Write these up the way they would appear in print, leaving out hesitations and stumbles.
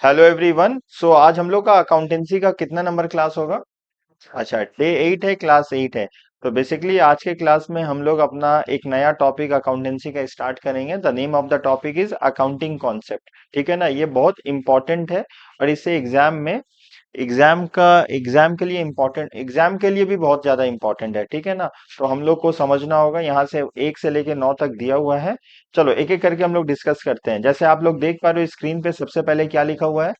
Hello everyone. सो आज हम लोग का अकाउंटेंसी का कितना नंबर क्लास होगा? अच्छा, डे 8 है, क्लास 8 है। तो बेसिकली आज के क्लास में हम लोग अपना एक नया टॉपिक अकाउंटेंसी का स्टार्ट करेंगे। The name of the topic is accounting concept. ठीक है ना, ये बहुत इंपॉर्टेंट है और इससे एग्जाम के लिए इम्पोर्टेंट, एग्जाम के लिए भी बहुत ज्यादा इम्पोर्टेंट है। ठीक है ना, तो हम लोग को समझना होगा। यहाँ से 1 से लेके 9 तक दिया हुआ है। चलो एक एक करके हम लोग डिस्कस करते हैं। जैसे आप लोग देख पा रहे हो स्क्रीन पे, सबसे पहले क्या लिखा हुआ है?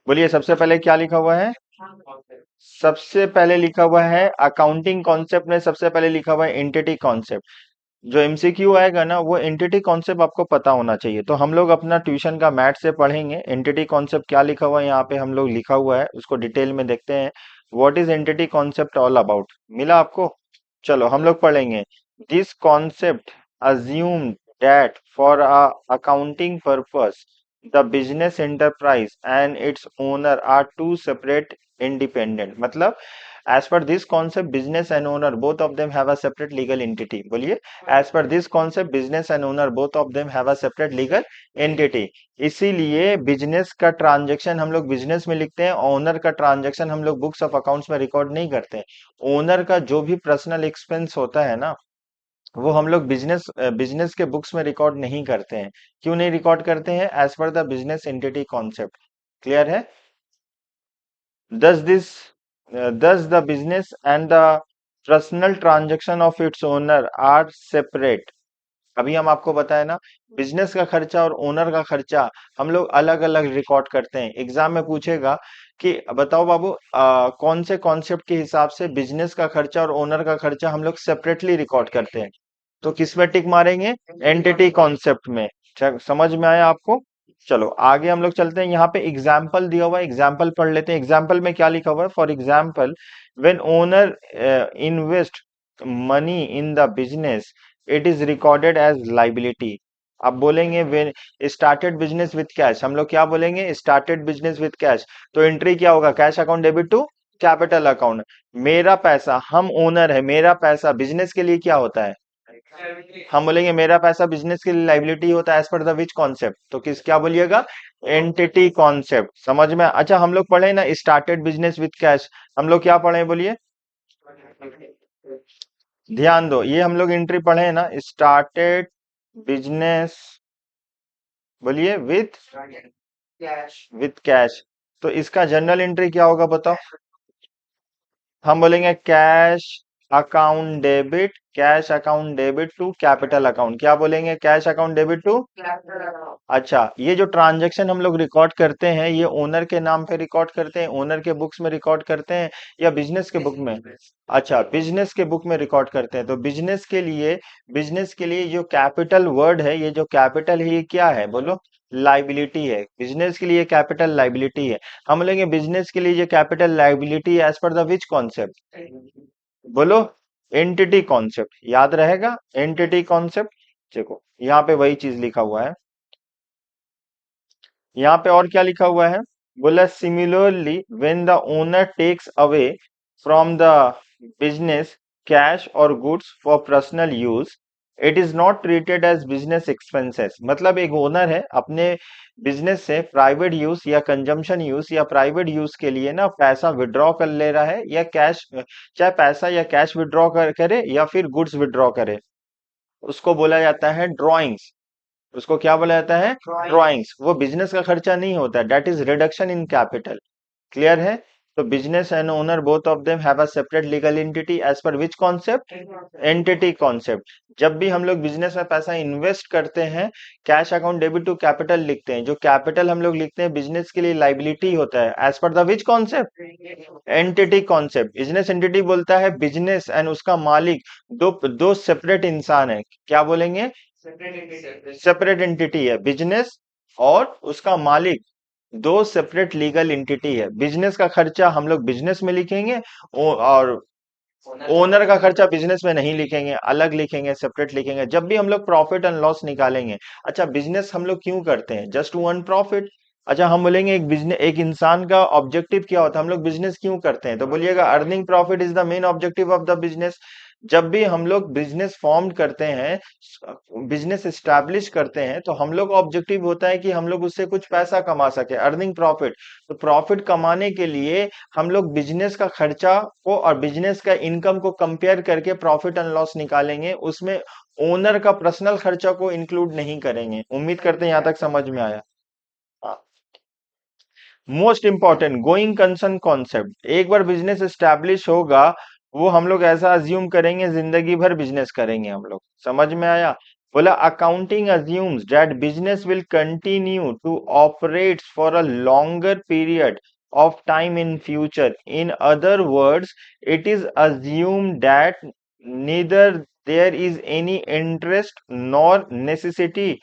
बोलिए, सबसे पहले क्या लिखा हुआ है? सबसे पहले लिखा हुआ है अकाउंटिंग कॉन्सेप्ट में, सबसे पहले लिखा हुआ है एंटिटी कॉन्सेप्ट। जो एमसीक्यू आएगा ना, वो एंटिटी कॉन्सेप्ट आपको पता होना चाहिए। तो हम लोग अपना ट्यूशन का मैथ से पढ़ेंगे एंटिटी कॉन्सेप्ट क्या लिखा हुआ है। यहाँ पे हम लोग लिखा हुआ है, उसको डिटेल में देखते हैं। What is entity concept all about? मिला आपको? चलो हम लोग पढ़ेंगे। This concept assume that for a accounting purpose the business enterprise and its owner are two separate independent. मतलब as per this concept business and owner both of them have a separate legal entity। बोलिए, as per this concept business and owner both of them have a separate legal entity। इसीलिए business का transaction हम लोग business में लिखते हैं, owner का transaction हम लोग बुक्स ऑफ अकाउंट्स में रिकॉर्ड नहीं करते हैं। ओनर का जो भी पर्सनल एक्सपेंस होता है ना, वो हम लोग बिजनेस के बुक्स में रिकॉर्ड नहीं करते हैं। क्यों नहीं रिकॉर्ड करते हैं? As per the business entity concept. Clear है? Thus thus the business and the personal transaction of its owner are separate। अभी हम आपको बताए ना, बिजनेस का खर्चा और ओनर का खर्चा हम लोग अलग अलग रिकॉर्ड करते हैं। एग्जाम में पूछेगा कि बताओ बाबू, कौन से कॉन्सेप्ट के हिसाब से बिजनेस का खर्चा और ओनर का खर्चा हम लोग सेपरेटली रिकॉर्ड करते हैं? तो किस में टिक मारेंगे? एंटिटी कॉन्सेप्ट में। समझ में आया आपको? चलो आगे हम लोग चलते हैं। यहाँ पे एग्जाम्पल दिया हुआ है, एग्जाम्पल पढ़ लेते हैं। एग्जाम्पल में क्या लिखा हुआ है? For example, when owner invest money in the business it is recorded as liability. अब बोलेंगे when started business with cash, हम लोग क्या बोलेंगे? Started business with cash. तो एंट्री क्या होगा? Cash account debit to capital account. मेरा पैसा, हम ओनर है, मेरा पैसा बिजनेस के लिए क्या होता है? हम बोलेंगे मेरा पैसा बिजनेस के लिए लाइबिलिटी होता है as per the which concept? तो किस क्या बोलिएगा? Entity concept. समझ में? अच्छा, हम लोग पढ़े ना स्टार्टेड बिजनेस विथ कैश, हम लोग क्या पढ़े बोलिए? ध्यान दो, ये हम लोग एंट्री पढ़े हैं ना, स्टार्टेड बिजनेस, बोलिए, विथ कैश। तो इसका जनरल एंट्री क्या होगा बताओ? हम बोलेंगे cash account debit to capital account. क्या बोलेंगे? Cash account debit to. अच्छा, ये जो ट्रांजैक्शन हम लोग रिकॉर्ड करते हैं, ये ओनर के नाम पे रिकॉर्ड करते हैं, ओनर के बुक्स में रिकॉर्ड करते हैं, या बिजनेस के बुक में? अच्छा, बिजनेस के बुक में रिकॉर्ड करते हैं। तो बिजनेस के लिए जो कैपिटल वर्ड है, ये जो कैपिटल है, ये क्या है बोलो? लाइबिलिटी है। बिजनेस के लिए कैपिटल लाइबिलिटी है। हम बोलेंगे बिजनेस के लिए जो capital liability as per the which concept? बोलो, एंटिटी कॉन्सेप्ट। याद रहेगा एंटिटी कॉन्सेप्ट। देखो यहाँ पे वही चीज लिखा हुआ है। यहाँ पे और क्या लिखा हुआ है? बोला similarly when the owner takes away from the business cash और goods for personal use it is not treated as business expenses. मतलब एक ओनर है, अपने बिजनेस से प्राइवेट यूज या कंजम्पशन यूज या प्राइवेट यूज के लिए ना पैसा विड्रॉ कर ले रहा है, या कैश, चाहे पैसा या कैश विड्रॉ करे या फिर गुड्स विड्रॉ करे, उसको बोला जाता है ड्रॉइंग्स। उसको क्या बोला जाता है? ड्रॉइंग्स। वो बिजनेस का खर्चा नहीं होता, debt is reduction in capital. Clear है? तो business and owner both of them have a separate legal entity as per which concept? Entity concept. जब भी हम लोग बिजनेस में पैसा इन्वेस्ट करते हैं, cash account debit to capital लिखते हैं। जो कैपिटल हम लोग लिखते हैं बिजनेस के लिए लाइबिलिटी होता है as per the which concept? Entity concept. Business entity बोलता है बिजनेस एंड उसका मालिक दो दो सेपरेट इंसान है। क्या बोलेंगे? सेपरेट एंटिटी है बिजनेस, और उसका मालिक दो सेपरेट लीगल एंटिटी है। बिजनेस का खर्चा हम लोग बिजनेस में लिखेंगे, और ओनर का खर्चा बिजनेस में नहीं लिखेंगे, अलग लिखेंगे, सेपरेट लिखेंगे जब भी हम लोग प्रॉफिट एंड लॉस निकालेंगे। अच्छा, बिजनेस हम लोग क्यों करते हैं? Just to earn profit. अच्छा, हम बोलेंगे एक इंसान का ऑब्जेक्टिव क्या होता है? हम लोग बिजनेस क्यों करते हैं? तो बोलिएगा earning profit is the main objective of the business. जब भी हम लोग बिजनेस फॉर्म करते हैं, बिजनेस एस्टैब्लिश करते हैं, तो हम लोग का ऑब्जेक्टिव होता है कि हम लोग उससे कुछ पैसा कमा सके, अर्निंग प्रॉफिट। तो प्रॉफिट कमाने के लिए हम लोग बिजनेस का खर्चा को और बिजनेस का इनकम को कंपेयर करके प्रॉफिट एंड लॉस निकालेंगे, उसमें ओनर का पर्सनल खर्चा को इंक्लूड नहीं करेंगे। उम्मीद करते हैं यहां तक समझ में आया। Most important going concern concept, एक बार बिजनेस एस्टैब्लिश होगा, वो हम लोग ऐसा अज्यूम करेंगे जिंदगी भर बिजनेस करेंगे हम लोग। समझ में आया? बोला accounting assumes that business will continue to operate for a longer period of time in future. In other words, it is assumed that neither there is any interest nor necessity,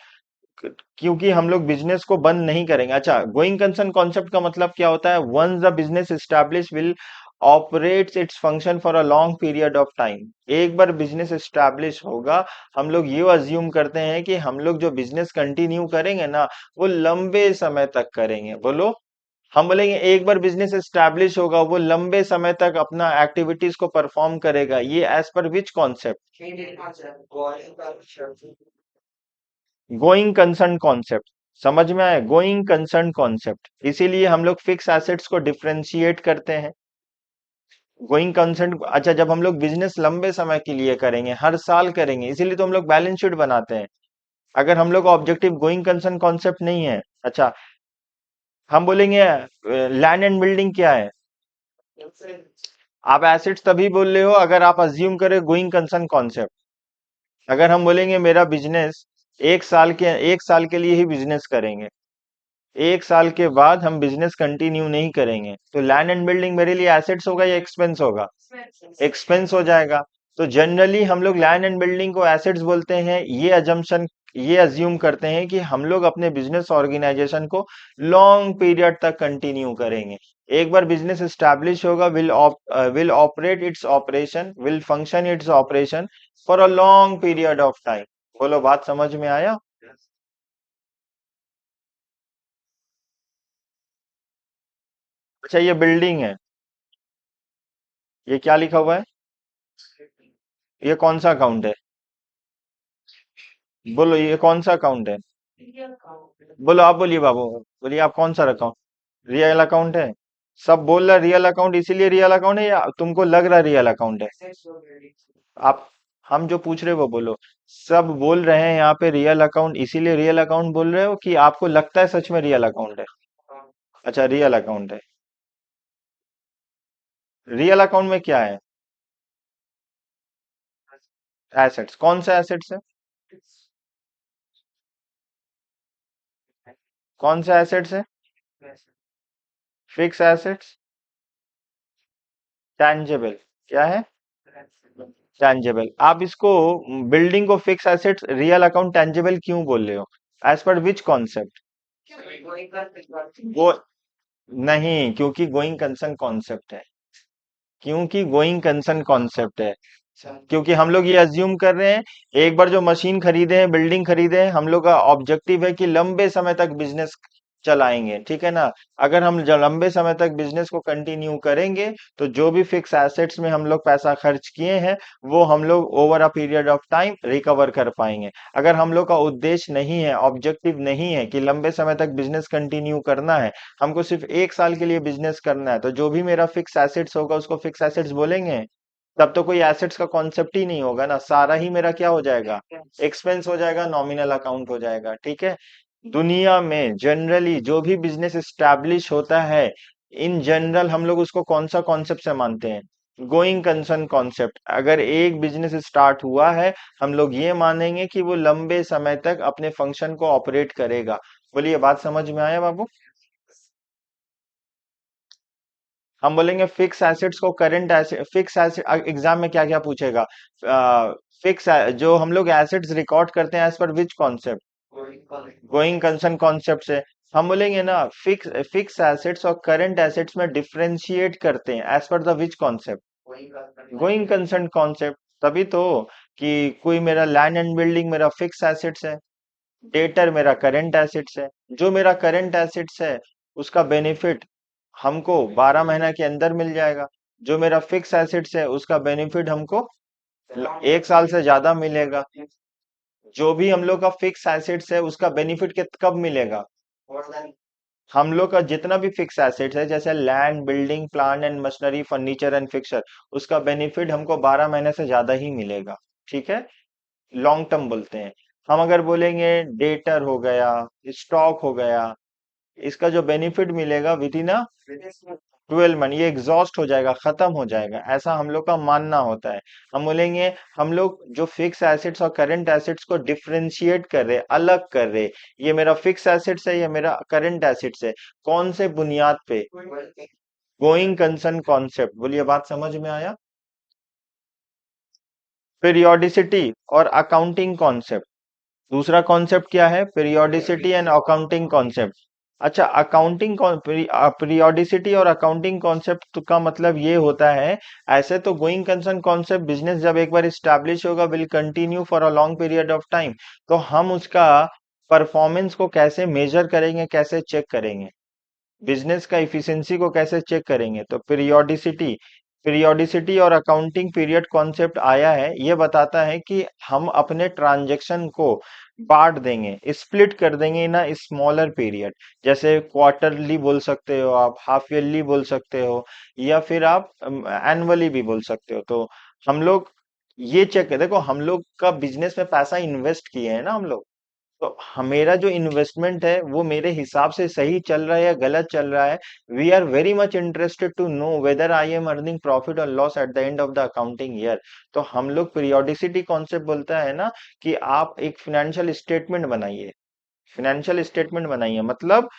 क्योंकि हम लोग बिजनेस को बंद नहीं करेंगे। अच्छा, going concern concept का मतलब क्या होता है? Once the business establish will operates its function for a long period of time. एक बार बिजनेस एस्टैब्लिश होगा, हम लोग ये अज्यूम करते हैं कि हम लोग जो बिजनेस कंटिन्यू करेंगे ना, वो लंबे समय तक करेंगे। बोलो, हम बोलेंगे एक बार बिजनेस एस्टैब्लिश होगा, वो लंबे समय तक अपना एक्टिविटीज को परफॉर्म करेगा। ये as per which concept? Going concern concept. समझ में आया? गोइंग कंसर्न कॉन्सेप्ट, इसीलिए हम लोग फिक्स एसेट्स को डिफरेंशिएट करते हैं। गोइंग कंसर्न, अच्छा, जब हम लोग बिजनेस लंबे समय के लिए करेंगे, हर साल करेंगे, इसीलिए तो हम लोग बैलेंस शीट बनाते हैं। अगर हम लोग का ऑब्जेक्टिव गोइंग कंसर्न कॉन्सेप्ट नहीं है, अच्छा, हम बोलेंगे लैंड एंड बिल्डिंग क्या है? आप एसेट्स तभी बोल रहे हो अगर आप अज्यूम करें गोइंग कंसर्न कॉन्सेप्ट। अगर हम बोलेंगे मेरा बिजनेस एक साल के लिए ही बिजनेस करेंगे, एक साल के बाद हम बिजनेस कंटिन्यू नहीं करेंगे, तो लैंड एंड बिल्डिंग मेरे लिए एसेट्स होगा या एक्सपेंस होगा? एक्सपेंस हो जाएगा। तो जनरली हम लोग लैंड एंड बिल्डिंग को एसेट्स बोलते हैं, ये अज्यूम करते हैं कि हम लोग अपने बिजनेस ऑर्गेनाइजेशन को लॉन्ग पीरियड तक कंटिन्यू करेंगे। एक बार बिजनेस एस्टैब्लिश होगा, will operate its operation, will function its operation for a long period of time. बोलो, बात समझ में आया? अच्छा, ये बिल्डिंग है, ये क्या लिखा हुआ है? ये कौन सा अकाउंट है? बोलो, ये कौन सा अकाउंट है? बोलो, आप बोलिए बाबू, बोलिए आप कौन सा अकाउंट? रियल अकाउंट है? सब बोल रहा रियल अकाउंट, इसीलिए रियल अकाउंट है या तुमको लग रहा रियल अकाउंट है? आप, हम जो पूछ रहे हो वो बोलो। सब बोल रहे हैं यहाँ पे रियल अकाउंट, इसीलिए रियल अकाउंट बोल रहे हो कि आपको लगता है सच में रियल अकाउंट है? अच्छा, रियल अकाउंट है। रियल अकाउंट में क्या है? एसेट्स, कौन सा एसेट्स है? कौन सा एसेट्स है? फिक्स एसेट्स, टैंजेबल, क्या है? टैंजेबल। आप इसको, बिल्डिंग को fix assets, real account tangible क्यों बोल रहे हो? As per which concept? वो नहीं, क्योंकि गोइंग कंसर्न कॉन्सेप्ट है। क्योंकि गोइंग कंसर्न कॉन्सेप्ट है। क्योंकि हम लोग ये अज्यूम कर रहे हैं, एक बार जो मशीन खरीदे हैं, बिल्डिंग खरीदे हैं, हम लोग का ऑब्जेक्टिव है कि लंबे समय तक बिजनेस चलाएंगे, ठीक है ना? अगर हम लंबे समय तक बिजनेस को कंटिन्यू करेंगे, तो जो भी फिक्स एसेट्स में हम लोग पैसा खर्च किए हैं, वो हम लोग over a period of time recover कर पाएंगे। अगर हम लोग का उद्देश्य नहीं है, ऑब्जेक्टिव नहीं है कि लंबे समय तक बिजनेस कंटिन्यू करना है, हमको सिर्फ एक साल के लिए बिजनेस करना है, तो जो भी मेरा फिक्स एसेट्स होगा उसको फिक्स एसेट्स बोलेंगे। तब तो कोई एसेट्स का कॉन्सेप्ट ही नहीं होगा ना, सारा ही मेरा क्या हो जाएगा? एक्सपेंस हो जाएगा, नॉमिनल अकाउंट हो जाएगा, ठीक है? दुनिया में जनरली जो भी बिजनेस स्टैब्लिश होता है, इन जनरल हम लोग उसको कौन सा कॉन्सेप्ट से मानते हैं? Going concern concept. अगर एक बिजनेस स्टार्ट हुआ है, हम लोग ये मानेंगे कि वो लंबे समय तक अपने फंक्शन को ऑपरेट करेगा। बोलिए, बात समझ में आया बाबू? हम बोलेंगे फिक्स एसेट्स को current asset, fix asset exam में क्या क्या पूछेगा? फिक्स, जो हम लोग एसेट्स रिकॉर्ड करते हैं as per which concept? Going concern concept से। हम बोलेंगे ना फिक्स फिक्स एसेट्स और करंट एसेट्स में डिफरेंशिएट करते हैं as per the which concept? Going concern concept. तभी तो कि कोई मेरा लैंड एंड बिल्डिंग मेरा फिक्स एसेट्स है, डेटर मेरा करंट एसेट्स है। जो मेरा करंट एसेट्स है, उसका बेनिफिट हमको 12 महीना के अंदर मिल जाएगा। जो मेरा फिक्स एसेट्स है, उसका बेनिफिट हमको एक साल से ज्यादा मिलेगा। जो भी हम लोग का फिक्स एसेट्स है उसका बेनिफिट कब मिलेगा? हम लोग का जितना भी फिक्स एसेट्स है जैसे land, building, plant and machinery, furniture and fixer, उसका बेनिफिट हमको 12 महीने से ज्यादा ही मिलेगा। ठीक है, लॉन्ग टर्म बोलते हैं। हम अगर बोलेंगे डेटर हो गया, स्टॉक हो गया, इसका जो बेनिफिट मिलेगा विद इन अ 12 मंथ ये एग्जॉस्ट हो जाएगा, खत्म हो जाएगा, ऐसा हम लोग का मानना होता है। हम बोलेंगे हम लोग जो फिक्स एसेट्स और करंट एसेट्स को डिफरेंशिएट कर रहे, अलग कर रहे, ये मेरा फिक्स एसेट्स है, ये मेरा करंट एसेट्स है, कौन से बुनियाद पे? गोइंग कंसर्न कॉन्सेप्ट, बोलिए बात समझ में आया? पीरियोडिसिटी और अकाउंटिंग कॉन्सेप्ट। दूसरा कॉन्सेप्ट क्या है? Periodicity and accounting concept. अच्छा, अकाउंटिंग पीरियोडिसिटी और अकाउंटिंग कॉन्सेप्ट का मतलब ये होता है, ऐसे तो गोइंग कंसर्न कॉन्सेप्ट बिजनेस जब एक बार स्टैब्लिश होगा will continue for a long period of time, तो हम उसका परफॉर्मेंस को कैसे मेजर करेंगे, कैसे चेक करेंगे, बिजनेस का इफिशिएंसी को कैसे चेक करेंगे? तो पीरियोडिसिटी और अकाउंटिंग पीरियड कॉन्सेप्ट आया है, ये बताता है कि हम अपने ट्रांजैक्शन को बांट देंगे, स्प्लिट कर देंगे इन स्मॉलर पीरियड। जैसे क्वार्टरली बोल सकते हो आप, हाफ ईयरली बोल सकते हो, या फिर आप एनुअली भी बोल सकते हो। तो हम लोग ये चेक देखो, हम लोग का बिजनेस में पैसा इन्वेस्ट किए हैं ना हम लोग, तो मेरा जो इन्वेस्टमेंट है वो मेरे हिसाब से सही चल रहा है या गलत चल रहा है। We are very much interested to know whether I am earning profit और loss at the end of the accounting year. तो हम लोग पीरियोडिसिटी कॉन्सेप्ट बोलता है ना कि आप एक फिनेंशियल स्टेटमेंट बनाइए, फिनेंशियल स्टेटमेंट बनाइए, मतलब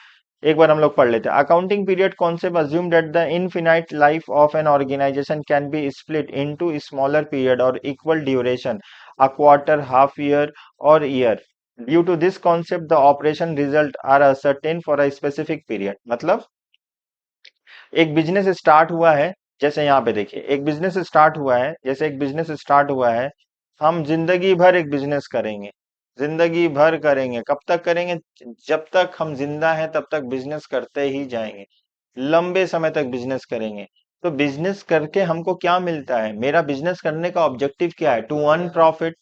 एक बार हम लोग पढ़ लेते हैं। Accounting period concept assume that the infinite life of an organisation can be split into smaller period और equal duration, a quarter, half year और year. Due to this concept the operation result are ascertain for a specific period. मतलब एक business start हुआ है, जैसे यहाँ पे देखिए एक बिजनेस स्टार्ट हुआ है, जैसे एक बिजनेस स्टार्ट हुआ है, हम जिंदगी भर एक बिजनेस करेंगे, जिंदगी भर करेंगे, कब तक करेंगे? जब तक हम जिंदा हैं तब तक बिजनेस करते ही जाएंगे, लंबे समय तक बिजनेस करेंगे। तो बिजनेस करके हमको क्या मिलता है? मेरा बिजनेस करने का ऑब्जेक्टिव क्या है? To earn profit,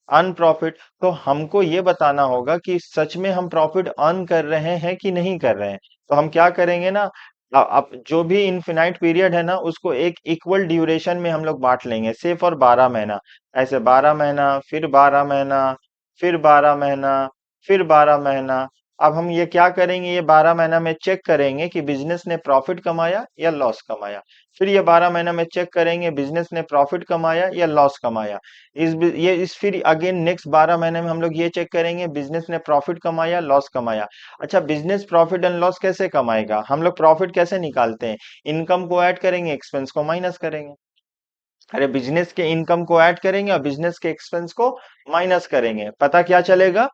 earn profit. तो हमको ये बताना होगा कि सच में हम प्रॉफिट अर्न कर रहे हैं कि नहीं कर रहे हैं। तो हम क्या करेंगे ना, अब जो भी इनफिनाइट पीरियड है ना उसको एक इक्वल ड्यूरेशन में हम लोग बांट लेंगे, से फॉर 12 महीना, ऐसे 12 महीना, फिर 12 महीना, फिर 12 महीना, फिर 12 महीना। अब हम ये क्या करेंगे, ये 12 महीना में चेक करेंगे कि बिजनेस ने प्रॉफिट कमाया या लॉस कमाया, फिर ये 12 महीना में चेक करेंगे बिजनेस ने प्रॉफिट कमाया या लॉस कमाया, इस फिर अगेन नेक्स्ट 12 महीने में हम लोग ये चेक करेंगे बिजनेस ने प्रॉफिट कमाया, लॉस कमाया। अच्छा, बिजनेस प्रॉफिट एंड लॉस कैसे कमाएगा? हम लोग प्रॉफिट कैसे निकालते हैं? इनकम को ऐड करेंगे, एक्सपेंस को माइनस करेंगे। अरे बिजनेस के इनकम को ऐड करेंगे और बिजनेस के एक्सपेंस को माइनस करेंगे, पता क्या चलेगा?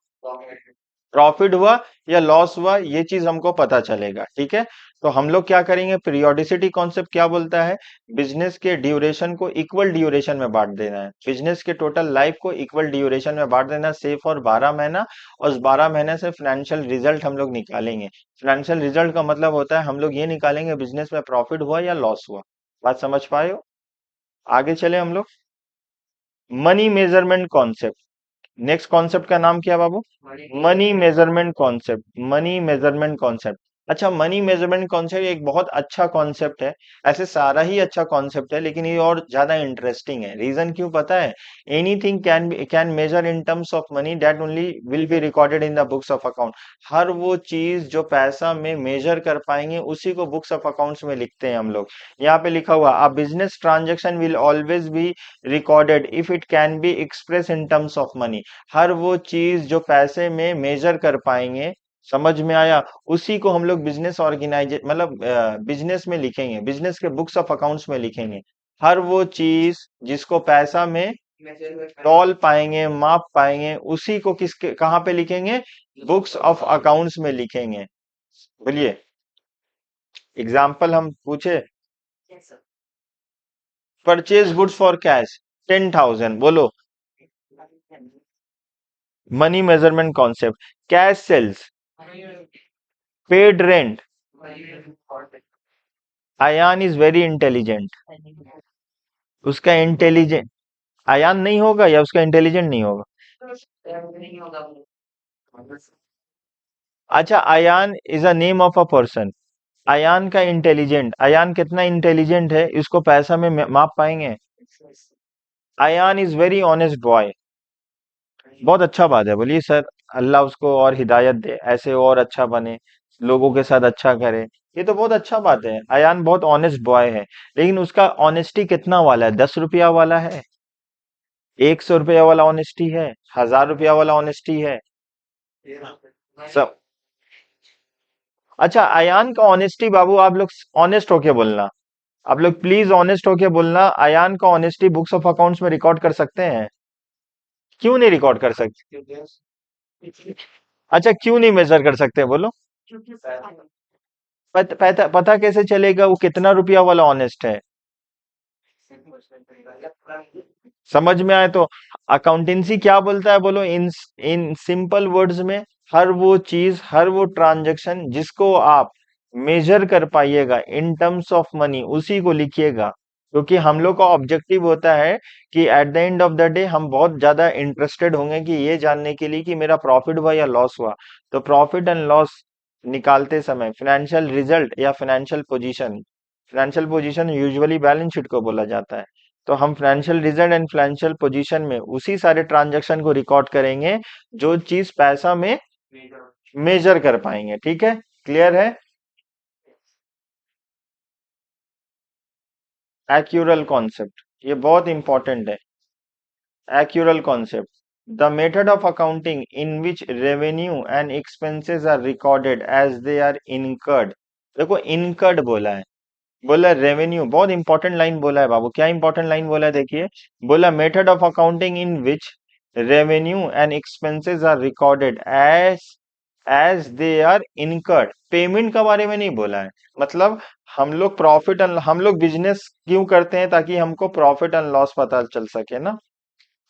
प्रॉफिट हुआ या लॉस हुआ, ये चीज हमको पता चलेगा। ठीक है, तो हम लोग क्या करेंगे, पीरियोडिसिटी कॉन्सेप्ट क्या बोलता है? बिजनेस के ड्यूरेशन को इक्वल ड्यूरेशन में बांट देना है, बिजनेस के टोटल लाइफ को इक्वल ड्यूरेशन में बांट देना, से फॉर 12 महीना। और उस 12 महीने से फाइनेंशियल रिजल्ट हम लोग निकालेंगे। फाइनेंशियल रिजल्ट का मतलब होता है हम लोग ये निकालेंगे बिजनेस में प्रॉफिट हुआ या लॉस हुआ। बात समझ पाए हो? आगे चले हम लोग। Money measurement concept, next concept का नाम क्या है बाबू? Money measurement concept, money measurement concept. अच्छा, मनी मेजरमेंट कॉन्सेप्ट एक बहुत अच्छा कॉन्सेप्ट है। ऐसे सारा ही अच्छा कॉन्सेप्ट है लेकिन ये और ज्यादा इंटरेस्टिंग है। रीजन क्यों पता है? Anything can measure in terms of money that only will be recorded in the books of account. हर वो चीज जो पैसा में मेजर कर पाएंगे उसी को बुक्स ऑफ अकाउंट्स में लिखते हैं हम लोग। यहाँ पे लिखा हुआ, a business transaction will always be recorded if it can be express in terms of money. हर वो चीज जो पैसे में मेजर कर पाएंगे, समझ में आया, उसी को हम लोग बिजनेस ऑर्गेनाइज मतलब बिजनेस में लिखेंगे, बिजनेस के बुक्स ऑफ अकाउंट्स में लिखेंगे। हर वो चीज जिसको पैसा में तौल पाएंगे, माप पाएंगे, उसी को किसके कहाँ पे लिखेंगे? बुक्स ऑफ अकाउंट्स में लिखेंगे। बोलिए, एग्जाम्पल हम पूछे, परचेज गुड्स फॉर कैश 10,000, बोलो। Money measurement concept, cash sales, paid rent. Ayaan is very intelligent, उसका इंटेलिजेंट, आयान नहीं होगा या उसका इंटेलिजेंट नहीं होगा? अच्छा, Ayaan is a name of a person. Ayaan का इंटेलिजेंट, अयान कितना इंटेलिजेंट है इसको पैसा में माप पाएंगे? Ayaan is very honest boy. बहुत अच्छा बात है, बोलिए सर। अल्लाह उसको और हिदायत दे, ऐसे और अच्छा बने, लोगों के साथ अच्छा करे। ये तो बहुत अच्छा बात है, अयान बहुत ऑनेस्ट बॉय है। लेकिन उसका ऑनेस्टी कितना वाला है? 10 रुपया वाला है, 100 रुपया वाला ऑनेस्टी है, 1000 रुपया वाला ऑनेस्टी है? सब। अच्छा, अयान का ऑनेस्टी, बाबू आप लोग ऑनेस्ट होके बोलना। आप लोग प्लीज ऑनेस्ट होके बोलना, अयान का ऑनेस्टी बुक्स ऑफ अकाउंट्स में रिकॉर्ड कर सकते हैं? क्यों नहीं रिकॉर्ड कर सकते? अच्छा, क्यों नहीं मेजर कर सकते, बोलो। पता कैसे चलेगा वो कितना रुपया वाला ऑनेस्ट है? समझ में आए तो। अकाउंटेंसी क्या बोलता है, बोलो, इन इन सिंपल वर्ड्स में, हर वो चीज, हर वो ट्रांजैक्शन जिसको आप मेजर कर पाइएगा इन टर्म्स ऑफ मनी, उसी को लिखिएगा। क्योंकि हम लोग का ऑब्जेक्टिव होता है कि eight the end of the day हम बहुत ज्यादा इंटरेस्टेड होंगे कि ये जानने के लिए कि मेरा प्रॉफिट हुआ या लॉस हुआ। तो प्रॉफिट एंड लॉस निकालते समय फाइनेंशियल रिजल्ट या financial position usually balance sheet को बोला जाता है। तो हम financial result and financial position में उसी सारे ट्रांजैक्शन को रिकॉर्ड करेंगे जो चीज पैसा में मेजर कर पाएंगे। ठीक है? क्लियर है? एक्यूरल कॉन्सेप्ट, ये बहुत इंपॉर्टेंट है। Accrual concept, the method of accounting in which revenue and expenses are recorded as they are incurred. देखो, इनकर्ड बोला है, बोला रेवेन्यू, बहुत इंपॉर्टेंट लाइन बोला है बाबू। क्या इंपॉर्टेंट लाइन बोला है, देखिए। बोला method of accounting in which revenue and expenses are recorded as as they are incurred. Payment के बारे में नहीं बोला है। मतलब हम लोग बिजनेस क्यों करते हैं? ताकि हमको प्रॉफिट एंड लॉस पता चल सके ना।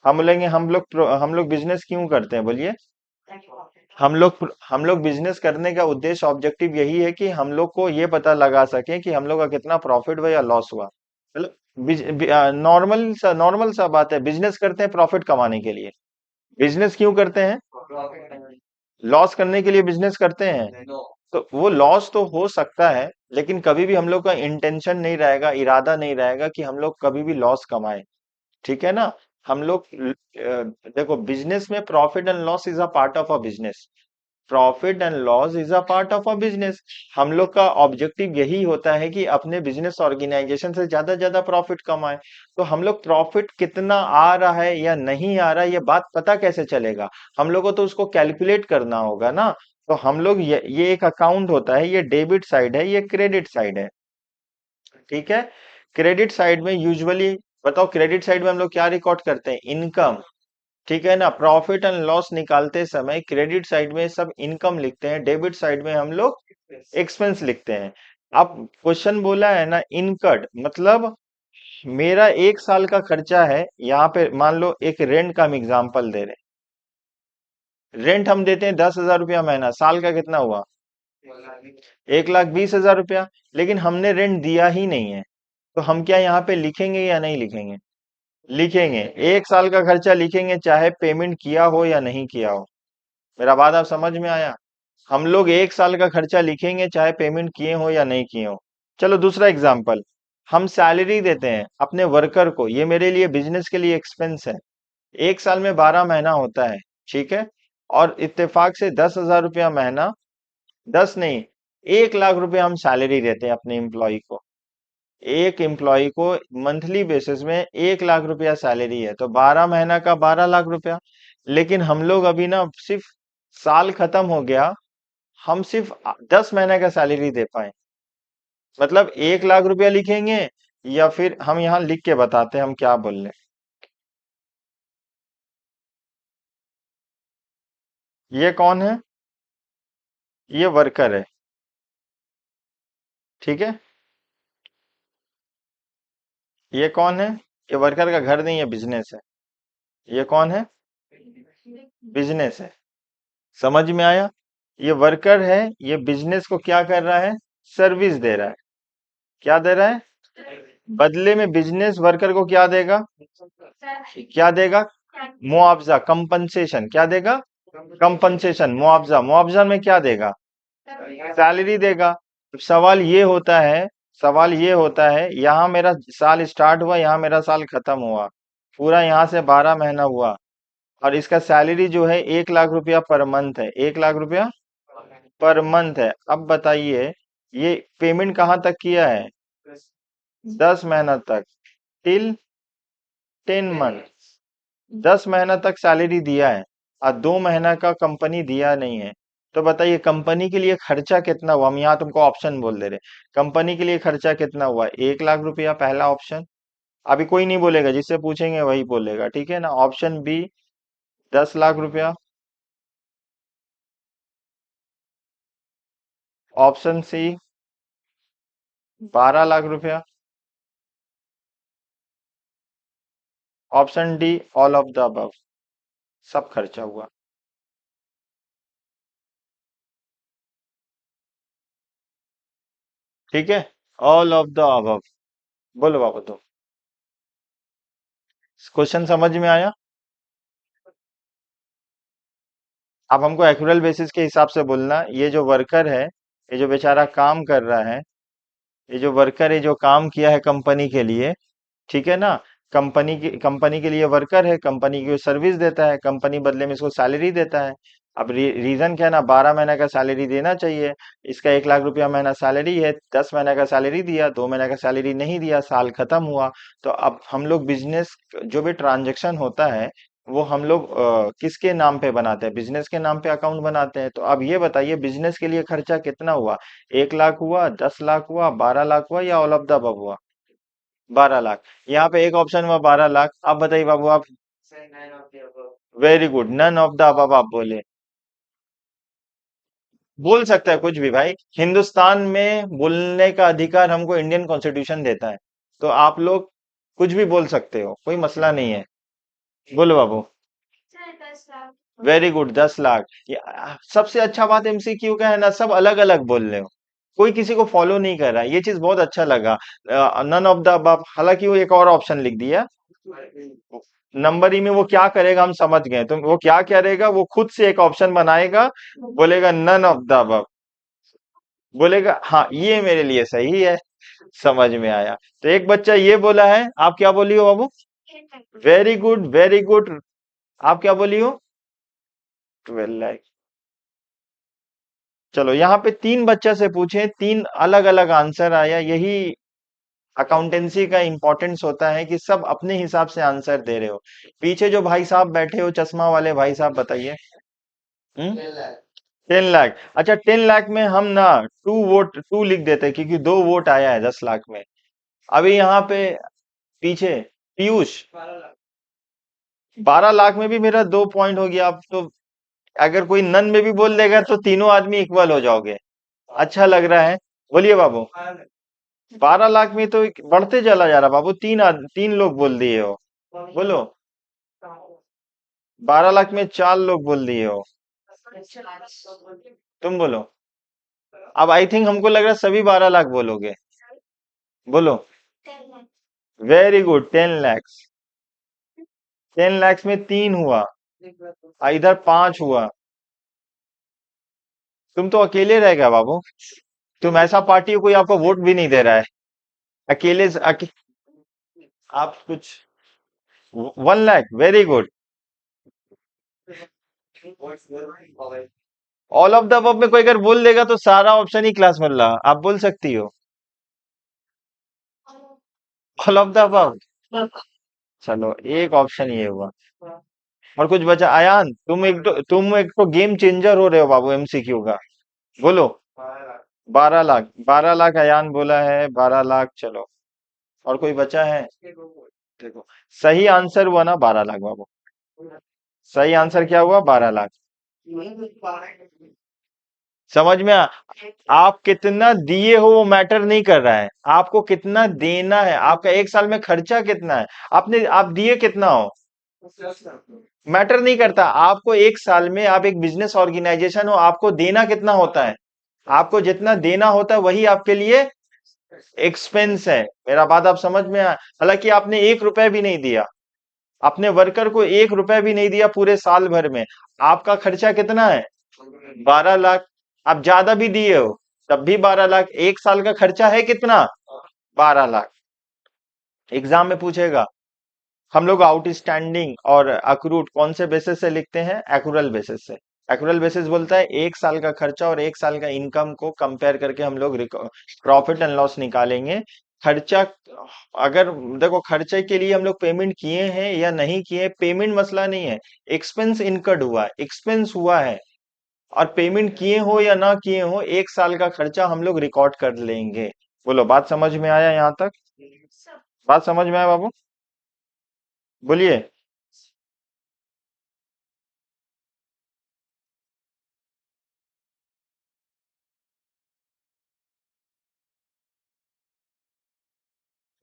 हम लोग बिजनेस क्यों करते हैं, बोलिए। हम लोग बिजनेस करने का उद्देश्य, ऑब्जेक्टिव यही है कि हम लोग को ये पता लगा सके कि हम लोग का कितना प्रॉफिट हुआ या लॉस हुआ। मतलब नॉर्मल सा बात है, बिजनेस करते हैं प्रॉफिट कमाने के लिए। बिजनेस क्यों करते हैं? लॉस करने के लिए बिजनेस करते हैं? तो वो लॉस तो हो सकता है, लेकिन कभी भी हम लोग का इंटेंशन नहीं रहेगा, इरादा नहीं रहेगा कि हम लोग कभी भी लॉस कमाए। ठीक है ना? हम लोग देखो, बिजनेस में profit and loss is a part of a business. Profit and loss is a part of a business. हम लोग का ऑब्जेक्टिव यही होता है कि अपने बिजनेस ऑर्गेनाइजेशन से ज्यादा प्रॉफिट कमाएं। तो हम लोग प्रॉफिट कितना आ रहा है या नहीं आ रहा है, ये बात पता कैसे चलेगा? हम लोग को तो उसको कैलकुलेट करना होगा ना। तो हम लोग ये एक अकाउंट होता है, ये डेबिट साइड है, ये क्रेडिट साइड है। ठीक है? क्रेडिट साइड में यूजुअली, बताओ, क्रेडिट साइड में हम लोग क्या रिकॉर्ड करते हैं? इनकम। ठीक है ना? प्रॉफिट एंड लॉस निकालते समय क्रेडिट साइड में सब इनकम लिखते हैं, डेबिट साइड में हम लोग एक्सपेंस लिखते हैं। अब क्वेश्चन बोला है ना इनकर्ड, मतलब मेरा 1 साल का खर्चा है। यहाँ पे मान लो एक रेंट का हम एग्जांपल दे रहे हैं। रेंट हम देते हैं 10,000 रुपया महीना, साल का कितना हुआ? 1,20,000 रुपया। लेकिन हमने रेंट दिया ही नहीं है, तो हम क्या यहाँ पे लिखेंगे या नहीं लिखेंगे? लिखेंगे। 1 साल का खर्चा लिखेंगे, चाहे पेमेंट किया हो या नहीं किया हो। मेरा बात आप समझ में आया? हम लोग 1 साल का खर्चा लिखेंगे, चाहे पेमेंट किए हो या नहीं किए हो। चलो दूसरा एग्जाम्पल, हम सैलरी देते हैं अपने वर्कर को, ये मेरे लिए बिजनेस के लिए एक्सपेंस है। 1 साल में 12 महीना होता है। ठीक है? और इत्तेफाक से 10,000 रुपया महीना, 10 नहीं, 1 लाख रुपया हम सैलरी देते हैं अपने एम्प्लॉय को। एक एम्प्लॉय को मंथली बेसिस में 1 लाख रुपया सैलरी है, तो 12 महीना का 12 लाख रुपया। लेकिन हम लोग अभी ना सिर्फ, साल खत्म हो गया, हम सिर्फ 10 महीने का सैलरी दे पाए। मतलब 1 लाख रुपया लिखेंगे, या फिर हम यहाँ लिख के बताते हैं हम क्या बोल रहे हैं। ये कौन है? ये वर्कर है। ठीक है? ये कौन है? ये वर्कर का घर नहीं है, बिजनेस है। ये कौन है? बिजनेस है। समझ में आया? ये वर्कर है, ये बिजनेस को क्या कर रहा है? सर्विस दे रहा है। क्या दे रहा है? बदले में बिजनेस वर्कर को क्या देगा? क्या देगा? मुआवजा, कंपनसेशन। क्या देगा? कंपनसेशन, मुआवजा। मुआवजा में क्या देगा? सैलरी देगा। अब सवाल ये होता है, यहाँ मेरा साल स्टार्ट हुआ, यहाँ मेरा साल खत्म हुआ, पूरा यहाँ से 12 महीना हुआ, और इसका सैलरी जो है 1 लाख रुपया पर मंथ है। 1 लाख रुपया पर मंथ है। अब बताइए, ये पेमेंट कहाँ तक किया है? 10 महीना तक, टिल 10 मंथ। 10 महीना तक सैलरी दिया है, और 2 महीना का कंपनी दिया नहीं है। तो बताइए कंपनी के लिए खर्चा कितना हुआ? हम यहाँ तुमको ऑप्शन बोल दे रहे। कंपनी के लिए खर्चा कितना हुआ? 1 लाख रुपया, पहला ऑप्शन। अभी कोई नहीं बोलेगा, जिससे पूछेंगे वही बोलेगा, ठीक है ना। ऑप्शन बी 10 लाख रुपया, ऑप्शन सी 12 लाख रुपया, option D all of the above, सब खर्चा हुआ। ठीक है, ऑल ऑफ द अबव। बोलो बाबू, तुम क्वेश्चन समझ में आया? अब हमको एक्यूरल बेसिस के हिसाब से बोलना। ये जो वर्कर है, ये जो बेचारा काम कर रहा है, ये जो वर्कर है जो काम किया है कंपनी के लिए, ठीक है ना। कंपनी के लिए वर्कर है, कंपनी की सर्विस देता है, कंपनी बदले में इसको सैलरी देता है। अब रीजन क्या है ना, 12 महीने का सैलरी देना चाहिए। इसका 1 लाख रुपया महीना सैलरी है, 10 महीने का सैलरी दिया, 2 महीने का सैलरी नहीं दिया, साल खत्म हुआ। तो अब हम लोग बिजनेस, जो भी ट्रांजेक्शन होता है, वो हम लोग किसके नाम पे बनाते हैं? बिजनेस के नाम पे अकाउंट बनाते हैं। तो अब ये बताइए बिजनेस के लिए खर्चा कितना हुआ? 1 लाख हुआ, 10 लाख हुआ, 12 लाख हुआ, या ऑल ऑफ द अबव हुआ? 12 लाख। यहाँ पे एक ऑप्शन हुआ 12 लाख। अब बताइए बाबू आप। Very good, none of the above आप बोले। बोल सकता है कुछ भी भाई, हिंदुस्तान में बोलने का अधिकार हमको इंडियन कॉन्स्टिट्यूशन देता है। तो आप लोग कुछ भी बोल सकते हो, कोई मसला नहीं है। बोलो बाबू। Very good, 10 lakh. सबसे अच्छा बात एमसीक्यू का है ना, सब अलग अलग बोल रहे हो, कोई किसी को फॉलो नहीं कर रहा है। ये चीज बहुत अच्छा लगा। नन ऑफ द अबव, हालांकि वो एक और ऑप्शन लिख दिया। नंबर ही में वो क्या करेगा हम समझ गए। तो वो क्या करेगा, वो खुद से एक ऑप्शन बनाएगा, बोलेगा नन ऑफ द अबव, बोलेगा हाँ ये मेरे लिए सही है। समझ में आया। तो एक बच्चा ये बोला है, आप क्या बोली हो बाबू? Very good, very good. आप क्या बोली हो? 12 लाख। चलो, यहाँ पे 3 बच्चा से पूछे, 3 अलग अलग आंसर आया। यही अकाउंटेंसी का इंपॉर्टेंस होता है कि सब अपने हिसाब से आंसर दे रहे हो। पीछे जो भाई साहब बैठे हो, चश्मा वाले भाई साहब, बताइए। 10 लाख। अच्छा, 10 लाख में हम ना टू लिख देते हैं, क्योंकि 2 वोट आया है 10 लाख में। अभी यहाँ पे पीछे पीयूष, 12 लाख में भी मेरा 2 पॉइंट हो गया। अब तो अगर कोई नन में भी बोल देगा तो तीनों आदमी इक्वल हो जाओगे। अच्छा लग रहा है। बोलिए बाबू। 12 लाख में तो बढ़ते चला जा रहा बाबू, 3 लोग बोल दिए हो। बोलो। 12 लाख में 4 लोग बोल दिए हो। तुम बोलो। अब आई थिंक हमको लग रहा है सभी 12 लाख बोलोगे। बोलो। Very good, 10 lakhs. 10 लैक्स में 3 हुआ, इधर 5 हुआ। तुम तो अकेले रह गया बाबू। तुम ऐसा पार्टी हो, कोई आपको वोट भी नहीं दे रहा है। आप कुछ। 1 lakh, very good. All of the above में कोई अगर बोल देगा तो सारा ऑप्शन ही क्लास में रहा, आप बोल सकती हो। All of the above. चलो, एक ऑप्शन ये हुआ। और कुछ बचा? आयान, तुम एक तो गेम चेंजर हो रहे हो बाबू एमसीक्यू का। बोलो। 12 लाख। 12 लाख अयान बोला है, 12 लाख। चलो, और कोई बचा है? देखो, सही आंसर हुआ ना 12 लाख बाबू। सही आंसर क्या हुआ? 12 लाख। समझ में आप कितना दिए हो वो मैटर नहीं कर रहा है, आपको कितना देना है, आपका एक साल में खर्चा कितना है, आप दिए कितना हो, मैटर नहीं करता। आपको एक साल में, आप एक बिजनेस ऑर्गेनाइजेशन हो, आपको देना कितना होता है? आपको जितना देना होता है वही आपके लिए एक्सपेंस है। मेरा बात आप समझ में आया? हालांकि आपने 1 रुपए भी नहीं दिया, आपने वर्कर को 1 रुपए भी नहीं दिया पूरे साल भर में, आपका खर्चा कितना है? 12 लाख। आप ज्यादा भी दिए हो तब भी 12 लाख, एक साल का खर्चा है कितना? 12 लाख। एग्जाम में पूछेगा। हम लोग आउटस्टैंडिंग और अक्रूड कौन से बेसिस से लिखते हैं? एक्रूरल बेसिस से। एक्रूरल बेसिस बोलता है एक साल का खर्चा और एक साल का इनकम को कंपेयर करके हम लोग प्रॉफिट एंड लॉस निकालेंगे। खर्चा, अगर देखो खर्चे के लिए हम लोग पेमेंट किए हैं या नहीं किए, पेमेंट मसला नहीं है। एक्सपेंस इनकर्ड हुआ है, एक्सपेंस हुआ है, और पेमेंट किए हो या ना किए हो, एक साल का खर्चा हम लोग रिकॉर्ड कर लेंगे। बोलो, बात समझ में आया यहाँ तक? बात समझ में आया बाबू? बोलिए।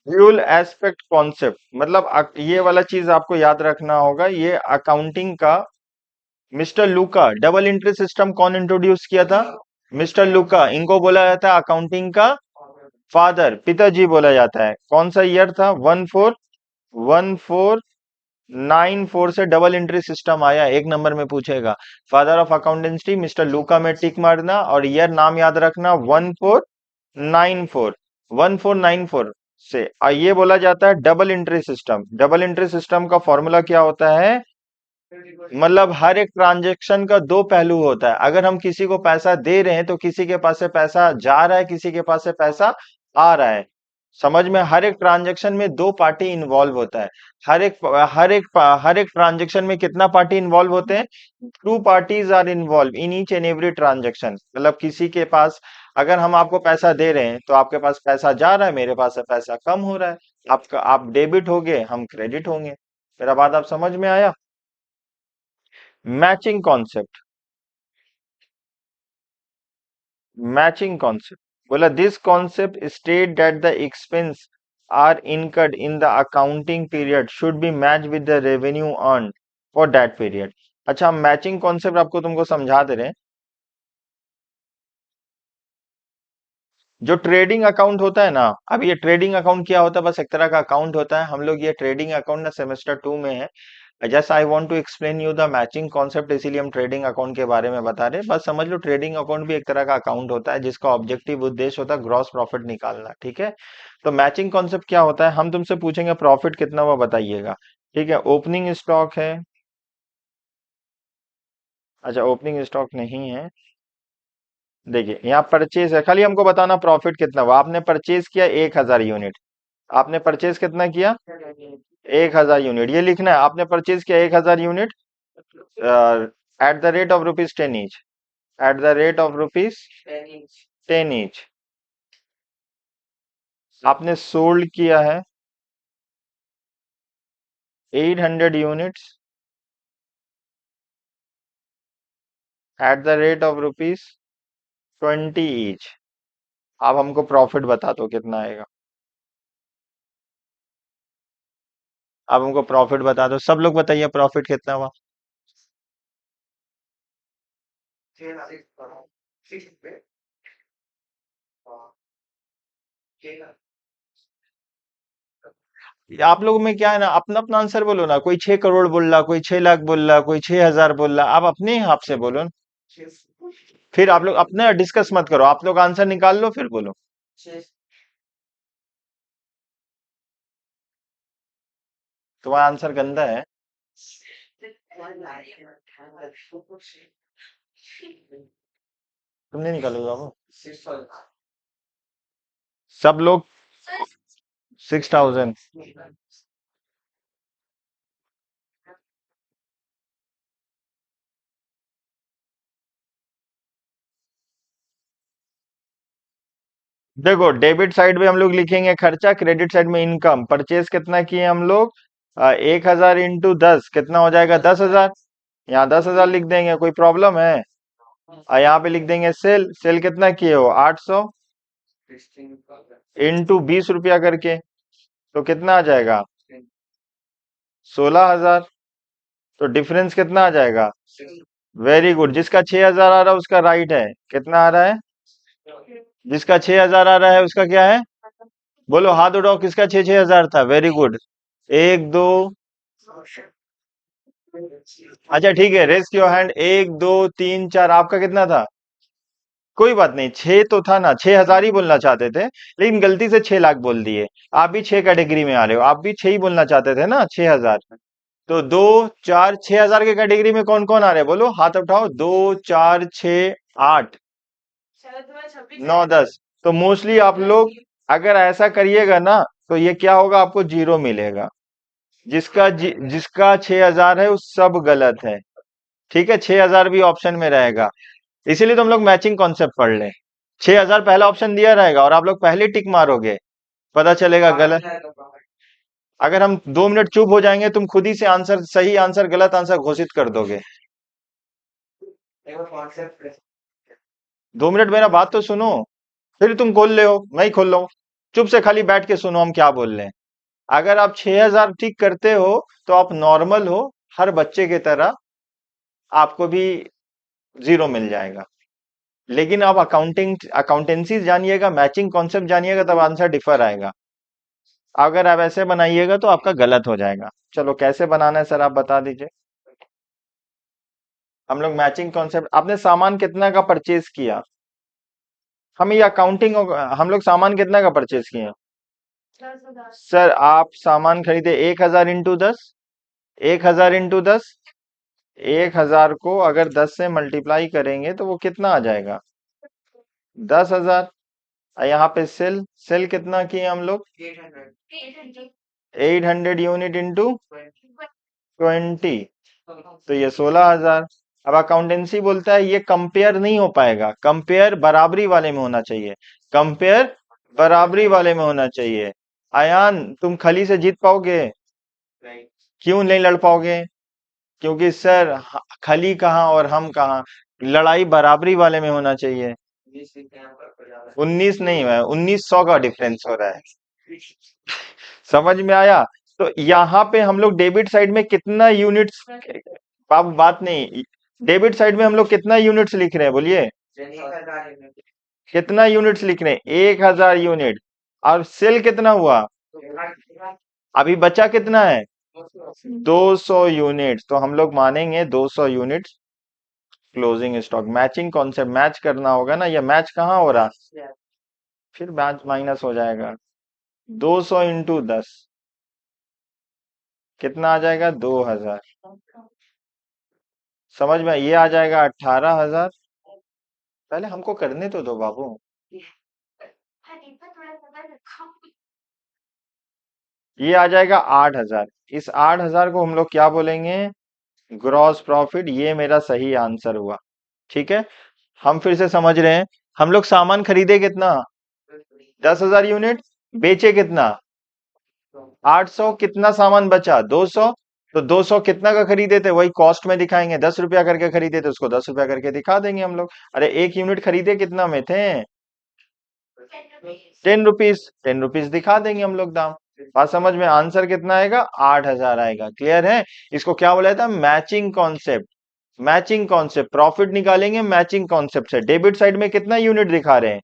फ्यूल एस्पेक्ट कॉन्सेप्ट मतलब ये वाला चीज आपको याद रखना होगा, ये अकाउंटिंग का। मिस्टर लूका, डबल एंट्री सिस्टम कौन इंट्रोड्यूस किया था? मिस्टर लूका। इनको बोला जाता है अकाउंटिंग का फादर, पिताजी बोला जाता है। कौन सा ईयर था? 1494 से डबल एंट्री सिस्टम आया, एक नंबर में पूछेगा। फादर ऑफ अकाउंटेंसी मिस्टर लूका में टिक मारना, और ईयर नाम याद रखना, 1494। 1494 से ये बोला जाता है double entry system. Double entry system का फॉर्मूला क्या होता है? मतलब हर एक ट्रांजैक्शन का दो पहलू होता है। अगर हम किसी को पैसा दे रहे हैं तो किसी के पास से पैसा जा रहा है, किसी के पास से पैसा आ रहा है। समझ में? हर एक ट्रांजैक्शन में दो पार्टी इन्वॉल्व होता है। हर एक ट्रांजैक्शन में कितना पार्टी इन्वॉल्व होते हैं? Two parties are involve in each and every transaction. मतलब किसी के पास, अगर हम आपको पैसा दे रहे हैं तो आपके पास पैसा जा रहा है, मेरे पास से पैसा कम हो रहा है। आपका आप डेबिट होगे, हम क्रेडिट होंगे। मेरा बात आप समझ में आया? Matching concept. मैचिंग कॉन्सेप्ट बोला, this concept state that the expense are incurred in the accounting period should be match with the revenue earn for that period. अच्छा, हम मैचिंग कॉन्सेप्ट आपको तुमको समझा दे रहे हैं। जो ट्रेडिंग अकाउंट होता है ना, अब ये ट्रेडिंग अकाउंट क्या होता है? बस एक तरह का अकाउंट होता है। हम लोग ये ट्रेडिंग अकाउंट ना सेमेस्टर 2 में है। Just I want to explain you the matching concept, इसीलिए हम ट्रेडिंग अकाउंट के बारे में बता रहे हैं। बस समझ लो, ट्रेडिंग अकाउंट भी एक तरह का अकाउंट होता है जिसका ऑब्जेक्टिव उद्देश्य होता है ग्रॉस प्रॉफिट निकालना। ठीक है? तो मैचिंग कॉन्सेप्ट क्या होता है? हम तुमसे पूछेंगे प्रॉफिट कितना हुआ, बताइएगा। ठीक है? ओपनिंग स्टॉक है। अच्छा, ओपनिंग स्टॉक नहीं है। देखिए, यहाँ परचेज है, खाली हमको बताना प्रॉफिट कितना हुआ। आपने परचेज किया 1000 यूनिट। आपने परचेज कितना किया? 1000 यूनिट। ये लिखना है, आपने परचेज किया 1000 unit at the rate of rupees 10 each. At the rate of rupees 10 each. आपने सोल्ड किया है 800 units at the rate of rupees 20 each. आप हमको प्रॉफिट बता दो कितना आएगा। आप हमको प्रॉफिट बता दो, सब लोग बताइए प्रॉफिट कितना हुआ। ये आप लोगों में क्या है ना, अपना अपना आंसर बोलो ना। कोई 6 करोड़ बोल रहा, कोई 6 लाख बोल रहा, कोई 6000 बोल रहा। आप अपने हिसाब से बोलो ना। फिर आप लोग अपने डिस्कस मत करो, आप लोग आंसर निकाल लो फिर बोलो। तुम्हारा आंसर गंदा है। तुम नहीं निकालोगे बाबू? सब लोग 6000। देखो, डेबिट साइड पे हम लोग लिखेंगे खर्चा, क्रेडिट साइड में इनकम। परचेज कितना किए हम लोग? 1000 इंटू 10 कितना हो जाएगा? 10,000। यहाँ 10,000 लिख देंगे, कोई प्रॉब्लम है? और यहाँ पे लिख देंगे सेल। सेल कितना किए हो? 800 इंटू 20 रुपया करके, तो कितना आ जाएगा? 16,000। तो डिफरेंस कितना आ जाएगा? Very good. जिसका 6,000 आ रहा है उसका राइट है। कितना आ रहा है? जिसका 6,000 आ रहा है उसका क्या है? बोलो हाथ उठाओ, किसका 6-6 हजार था? Very good. एक दो। अच्छा ठीक है, रेस्ट योर हैंड। एक दो तीन चार, आपका कितना था? कोई बात नहीं, छह तो था ना, 6 हजार ही बोलना चाहते थे, लेकिन गलती से 6 लाख बोल दिए। आप भी छह कैटेगरी में आ रहे हो, आप भी छह ही बोलना चाहते थे ना, 6 हजार। तो दो चार 6 हजार के कैटेगरी में कौन कौन आ रहे हैं? बोलो हाथ उठाओ। दो चार छ आठ नौ दस। तो मोस्टली आप लोग अगर ऐसा करिएगा ना, तो ये क्या होगा, आपको जीरो मिलेगा। जिसका 6 हजार है वो सब गलत है। ठीक है, 6 हजार भी ऑप्शन में रहेगा। इसीलिए तो हम लोग मैचिंग कॉन्सेप्ट पढ़ लें। 6 हजार पहला ऑप्शन दिया रहेगा और आप लोग पहले टिक मारोगे, पता चलेगा गलत। अगर हम 2 मिनट चुप हो जाएंगे, तुम खुद ही से आंसर, सही आंसर गलत आंसर घोषित कर दोगे। 2 मिनट मेरा बात तो सुनो, फिर तुम खोल ले हो, मैं ही खोल रहा हूं। चुप से खाली बैठ के सुनो हम क्या बोल रहे हैं। अगर आप 6 हजार ठीक करते हो, तो आप नॉर्मल हो, हर बच्चे की तरह आपको भी जीरो मिल जाएगा। लेकिन आप अकाउंटेंसी जानिएगा, मैचिंग कॉन्सेप्ट जानिएगा, तब आंसर डिफर आएगा। अगर आप ऐसे बनाइएगा तो आपका गलत हो जाएगा। चलो कैसे बनाना है सर, आप बता दीजिए। हम लोग मैचिंग कॉन्सेप्ट, आपने सामान कितना का परचेज किया? हम ये अकाउंटिंग, हम लोग सामान कितना का परचेज किए? सर आप सामान खरीदे 1 हजार इंटू 10। 1 हजार इंटू 10। 1 हजार को अगर 10 से मल्टीप्लाई करेंगे तो वो कितना आ जाएगा? 10 हजार। और यहाँ पे सेल, सेल कितना किए हम लोग? 800 यूनिट इंटू 20। तो ये 16 हजार। अब अकाउंटेंसी बोलता है ये कंपेयर नहीं हो पाएगा, कंपेयर बराबरी वाले में होना चाहिए। कंपेयर बराबरी वाले में होना चाहिए। अयान, तुम खली से जीत पाओगे? क्यों नहीं लड़ पाओगे? क्योंकि सर खली कहाँ और हम कहाँ, लड़ाई बराबरी वाले में होना चाहिए। 19 नहीं है, 1900 का डिफरेंस हो रहा है। समझ में आया? तो यहाँ पे हम लोग डेबिट साइड में कितना यूनिट्स, अब बात नहीं, डेबिट साइड में हम लोग कितना यूनिट्स लिख रहे हैं, बोलिए। कितना यूनिट्स लिख रहे हैं? 1 हजार यूनिट। और सेल कितना हुआ? अभी बचा कितना है? 200 यूनिट। तो हम लोग मानेंगे 200 unit closing stock. Matching concept match करना होगा ना, ये मैच कहाँ हो रहा, फिर मैच माइनस हो जाएगा। 200 इंटू 10 कितना आ जाएगा? 2 हजार। समझ में? ये आ जाएगा 18 हजार। पहले हमको करने तो दो बाबू। ये आ जाएगा 8 हजार। इस 8 हजार को हम लोग क्या बोलेंगे? Gross profit. ये मेरा सही आंसर हुआ। ठीक है, हम फिर से समझ रहे हैं। हम लोग सामान खरीदे कितना? 10 हजार यूनिट। बेचे कितना? 800। कितना सामान बचा? 200। तो 200 कितना का खरीदे थे, वही कॉस्ट में दिखाएंगे। 10 रुपया करके खरीदे थे, उसको 10 रुपया करके दिखा देंगे हम लोग। अरे एक यूनिट खरीदे कितना में थे? 10 रुपीज। 10 रुपीज दिखा देंगे हम लोग दाम। बात समझ में? आंसर कितना आएगा? 8 हजार आएगा। क्लियर है? इसको क्या बोला जाता है? Matching concept. Matching concept, profit निकालेंगे मैचिंग कॉन्सेप्ट से। डेबिट साइड में कितना यूनिट दिखा रहे हैं?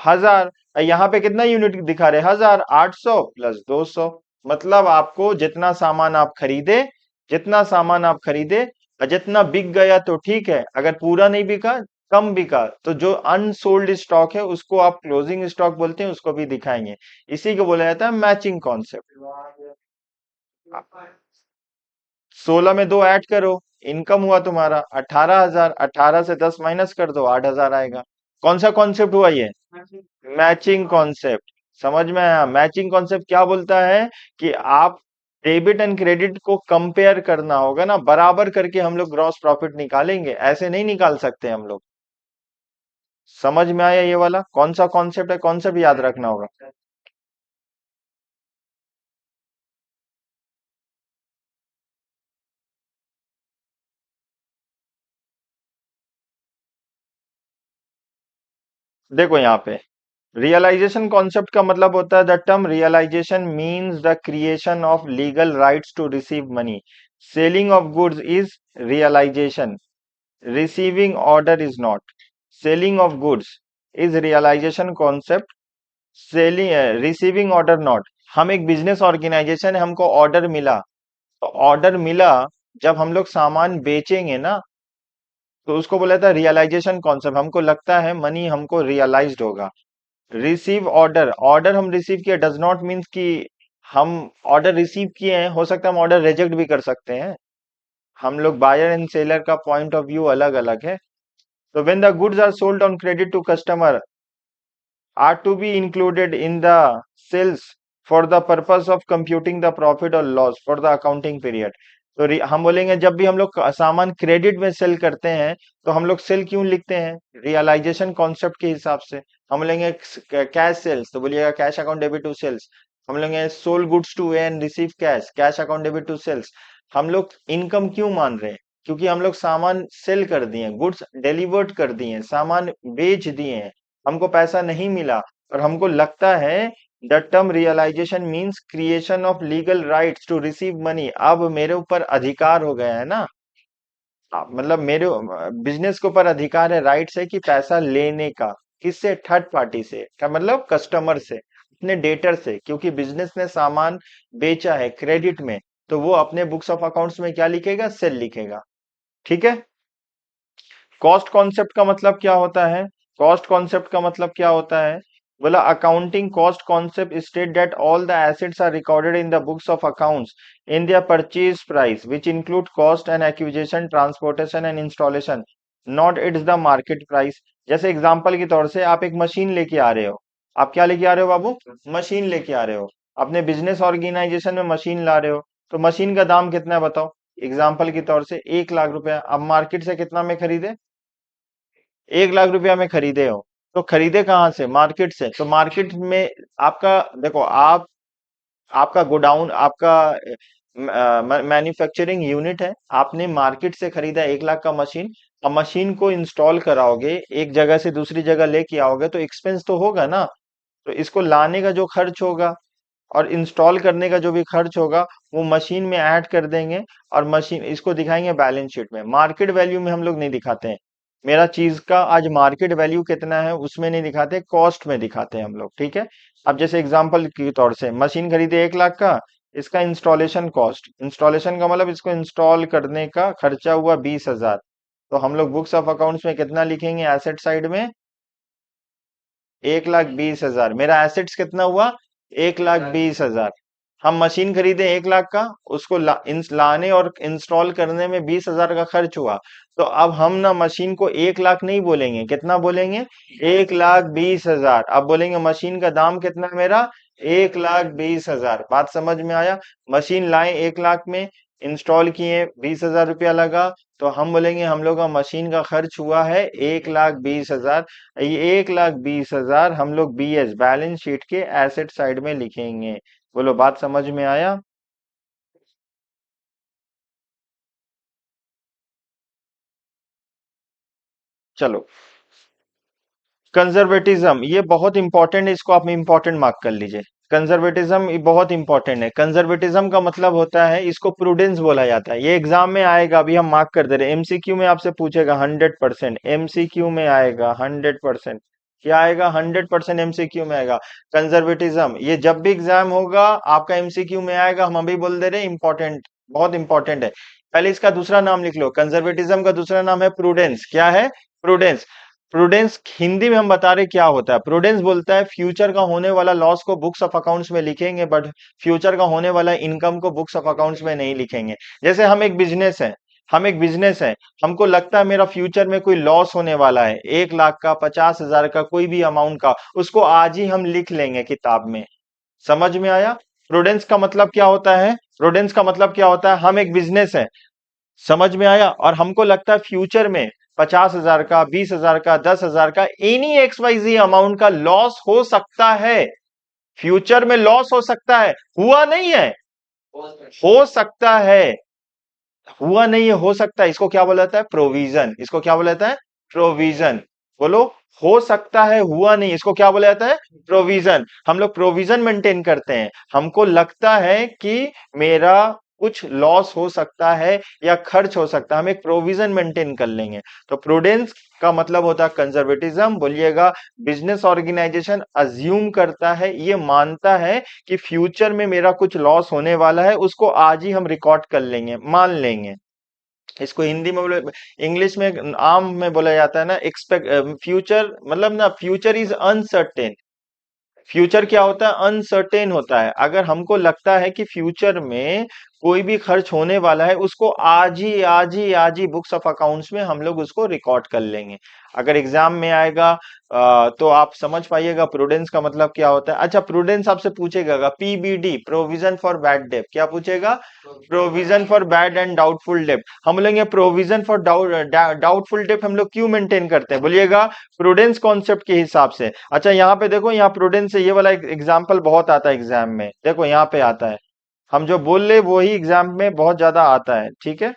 1000। यहाँ पे कितना यूनिट दिखा रहे हैं? 1000। 800 प्लस 200। मतलब आपको जितना सामान आप खरीदे, जितना सामान आप खरीदे और जितना बिक गया तो ठीक है, अगर पूरा नहीं बिका, कम बिका, तो जो अनसोल्ड स्टॉक है उसको आप क्लोजिंग स्टॉक बोलते हैं, उसको भी दिखाएंगे। इसी को बोला जाता है मैचिंग कॉन्सेप्ट। 16 में 2 ऐड करो, इनकम हुआ तुम्हारा 18 हजार। 18 से 10 माइनस कर दो, 8 हजार आएगा। कौन सा कॉन्सेप्ट हुआ ये? Matching concept. समझ में आया? मैचिंग कॉन्सेप्ट क्या बोलता है कि आप डेबिट एंड क्रेडिट को कंपेयर करना होगा ना, बराबर करके हम लोग ग्रॉस प्रॉफिट निकालेंगे, ऐसे नहीं निकाल सकते हम लोग। समझ में आया? ये वाला कौन सा कॉन्सेप्ट है, कॉन्सेप्ट याद रखना होगा। देखो यहाँ पे रियलाइजेशन कॉन्सेप्ट का मतलब होता है, the term realisation means the creation of legal rights to receive money. Selling of goods is realisation, receiving order is not। selling of goods is realization concept। Selling receiving order not, हम एक business organisation है, हमको order मिला, तो order मिला, जब हम लोग सामान बेचेंगे ना, तो उसको बोला था रियलाइजेशन कॉन्सेप्ट, हमको लगता है मनी हमको रियलाइज्ड होगा। रिसीव ऑर्डर, ऑर्डर हम रिसीव किए डज नॉट मीन्स कि हम ऑर्डर रिसीव किए हैं, हो सकता है हम ऑर्डर रिजेक्ट भी कर सकते हैं। हम लोग बायर एंड सेलर का पॉइंट ऑफ व्यू अलग अलग है। तो when the goods are sold on credit to customer are to be included in the sales for the purpose of computing the profit or loss for the accounting period। तो हम बोलेंगे जब भी हम लोग सामान क्रेडिट में सेल करते हैं, तो हम लोग सेल क्यों लिखते हैं, रियलाइजेशन कॉन्सेप्ट के हिसाब से। हम बोलेंगे कैश सेल्स, तो बोलिएगा cash account debit to sales. हम बोलेंगे sold goods to and receive cash, cash account debit to sales. हम लोग इनकम क्यों मान रहे हैं, क्योंकि हम लोग सामान सेल कर दिए, गुड्स डिलीवर्ड कर दिए, सामान बेच दिए हैं, हमको पैसा नहीं मिला, और हमको लगता है the term realisation means creation of legal rights to receive money, अब मेरे ऊपर अधिकार हो गया है ना। मतलब मेरे बिजनेस के ऊपर अधिकार है, राइट्स है कि पैसा लेने का, किससे, थर्ड पार्टी से, क्या मतलब कस्टमर से, अपने डेटर से, क्योंकि बिजनेस ने सामान बेचा है क्रेडिट में, तो वो अपने बुक्स ऑफ अकाउंट्स में क्या लिखेगा, सेल लिखेगा। ठीक है। कॉस्ट कॉन्सेप्ट का मतलब क्या होता है, कॉस्ट कॉन्सेप्ट का मतलब क्या होता है, बोला accounting cost concept state that all the assets are recorded in the books of accounts in their purchase price which include cost and acquisition transportation and installation, not its the market price. जैसे example के तौर से आप एक machine लेके आ रहे हो, आप क्या लेके आ रहे हो बाबू, मशीन लेके आ रहे हो, अपने बिजनेस ऑर्गेनाइजेशन में मशीन ला रहे हो, तो मशीन का दाम कितना है बताओ, एग्जाम्पल के तौर से 1 लाख रुपया, अब मार्केट से कितना में खरीदे, 1 लाख रुपया में खरीदे हो, तो खरीदे कहाँ से, मार्केट से, तो मार्केट में आपका, देखो आप, आपका गोडाउन, आपका मैन्युफैक्चरिंग यूनिट है, आपने मार्केट से खरीदा 1 लाख का मशीन, अब मशीन को इंस्टॉल कराओगे, एक जगह से दूसरी जगह लेके आओगे, तो एक्सपेंस तो होगा ना, तो इसको लाने का जो खर्च होगा और इंस्टॉल करने का जो भी खर्च होगा, वो मशीन में ऐड कर देंगे, और मशीन इसको दिखाएंगे बैलेंस शीट में, मार्केट वैल्यू में हम लोग नहीं दिखाते हैं, मेरा चीज का आज मार्केट वैल्यू कितना है उसमें नहीं दिखाते, कॉस्ट में दिखाते हैं हम लोग। ठीक है। अब जैसे एग्जांपल के तौर से मशीन खरीदे 1 लाख का, इसका इंस्टॉलेशन कॉस्ट, इंस्टॉलेशन का मतलब इसको इंस्टॉल करने का खर्चा हुआ 20,000, तो हम लोग बुक्स ऑफ अकाउंट्स में कितना लिखेंगे, एसेट साइड में 1,20,000, मेरा एसेट्स कितना हुआ, 1,20,000। हम मशीन खरीदे 1 लाख का, उसको लाने और इंस्टॉल करने में 20,000 का खर्च हुआ, तो अब हम ना मशीन को 1 लाख नहीं बोलेंगे, कितना बोलेंगे, 1,20,000। अब बोलेंगे मशीन का दाम कितना है मेरा, 1,20,000। बात समझ में आया, मशीन लाए 1 लाख में, इंस्टॉल किए 20,000 रुपया लगा, तो हम बोलेंगे हम लोग का मशीन का खर्च हुआ है 1,20,000। ये 1,20,000 हम लोग बीएस बैलेंस शीट के एसेट साइड में लिखेंगे। बोलो बात समझ में आया। चलो, कंजर्वेटिज्म ये बहुत इंपॉर्टेंट है, इसको आप इंपॉर्टेंट मार्क कर लीजिए। कंजर्वेटिज्म ये बहुत इंपॉर्टेंट है। कंजर्वेटिज्म का मतलब होता है, इसको प्रूडेंस बोला जाता है, ये एग्जाम में आएगा, अभी हम मार्क कर दे रहे हैं, एमसीक्यू में आपसे पूछेगा 100%, एमसीक्यू में आएगा 100%, क्या आएगा, 100% एमसीक्यू में आएगा। कंजर्वेटिज्म ये जब भी एग्जाम होगा आपका एमसीक्यू में आएगा, हम अभी बोल दे रहे हैं, इंपॉर्टेंट, बहुत इंपॉर्टेंट है। पहले इसका दूसरा नाम लिख लो, कंजर्वेटिज्म का दूसरा नाम है प्रूडेंस। क्या है, प्रूडेंस। प्रूडेंस हिंदी में हम बता रहे क्या होता है, प्रूडेंस बोलता है फ्यूचर का होने वाला लॉस को बुक्स ऑफ अकाउंट्स में लिखेंगे, बट फ्यूचर का होने वाला इनकम को बुक्स ऑफ अकाउंट्स में नहीं लिखेंगे। जैसे हम एक बिजनेस है, हम एक बिजनेस है, हमको लगता है मेरा फ्यूचर में कोई लॉस होने वाला है, 1 लाख का, 50,000 का, कोई भी अमाउंट का, उसको आज ही हम लिख लेंगे किताब में। समझ में आया। प्रूडेंस का मतलब क्या होता है, प्रूडेंस का मतलब क्या होता है, हम एक बिजनेस है, समझ में आया, और हमको लगता है फ्यूचर में 50,000 का, 20,000 का, 10,000 का, एनी XYZ अमाउंट का लॉस हो सकता है, फ्यूचर में लॉस हो सकता है, हुआ नहीं है, हो सकता है, हुआ नहीं है, हो सकता है, इसको क्या बोला जाता है, प्रोविजन। इसको क्या बोला जाता है, प्रोविजन। बोलो, हो सकता है, हुआ नहीं, इसको क्या बोला जाता है, प्रोविजन। हम लोग प्रोविजन मेंटेन करते हैं, हमको लगता है कि मेरा कुछ लॉस हो सकता है या खर्च हो सकता है, हम एक प्रोविजन मेंटेन कर लेंगे। तो प्रूडेंस का मतलब होता है कंजर्वेटिज्म। बोलिएगा बिजनेस ऑर्गेनाइजेशन अज्यूम करता है, ये मानता है कि फ्यूचर में मेरा कुछ लॉस होने वाला है, उसको आज ही हम रिकॉर्ड कर लेंगे, मान लेंगे। इसको हिंदी में बोले, इंग्लिश में आम में बोला जाता है ना, एक्सपेक्ट फ्यूचर, मतलब ना फ्यूचर इज अनसर्टेन। फ्यूचर क्या होता है? अनसर्टेन होता है। अगर हमको लगता है कि फ्यूचर में कोई भी खर्च होने वाला है, उसको आज ही बुक्स ऑफ अकाउंट्स में हम लोग उसको रिकॉर्ड कर लेंगे। अगर एग्जाम में आएगा तो आप समझ पाइएगा प्रूडेंस का मतलब क्या होता है। अच्छा, प्रूडेंस आपसे पूछेगा PBD, provision for bad debt, क्या पूछेगा? Provision for bad and doubtful debt. हम बोलेंगे प्रोविजन फॉर डाउटफुल डेट हम लोग क्यों मेंटेन करते हैं? बोलिएगा प्रूडेंस कॉन्सेप्ट के हिसाब से। अच्छा, यहाँ पे देखो, यहाँ प्रूडेंस से ये वाला एग्जाम्पल बहुत आता है एग्जाम में, देखो यहाँ पे आता है। हम जो बोल रहे वो ही एग्जाम में बहुत ज्यादा आता है, ठीक है।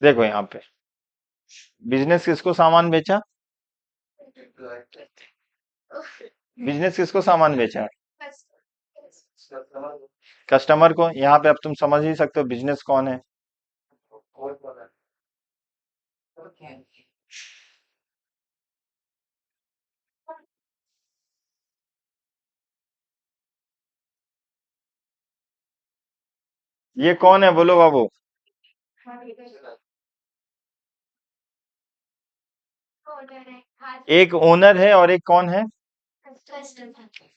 देखो यहाँ पे बिजनेस किसको सामान बेचा? बिजनेस किसको सामान बेचा? कस्टमर को। यहाँ पे अब तुम समझ ही सकते हो बिजनेस कौन है। ये कौन है बोलो बाबू? एक ओनर है और एक कौन है?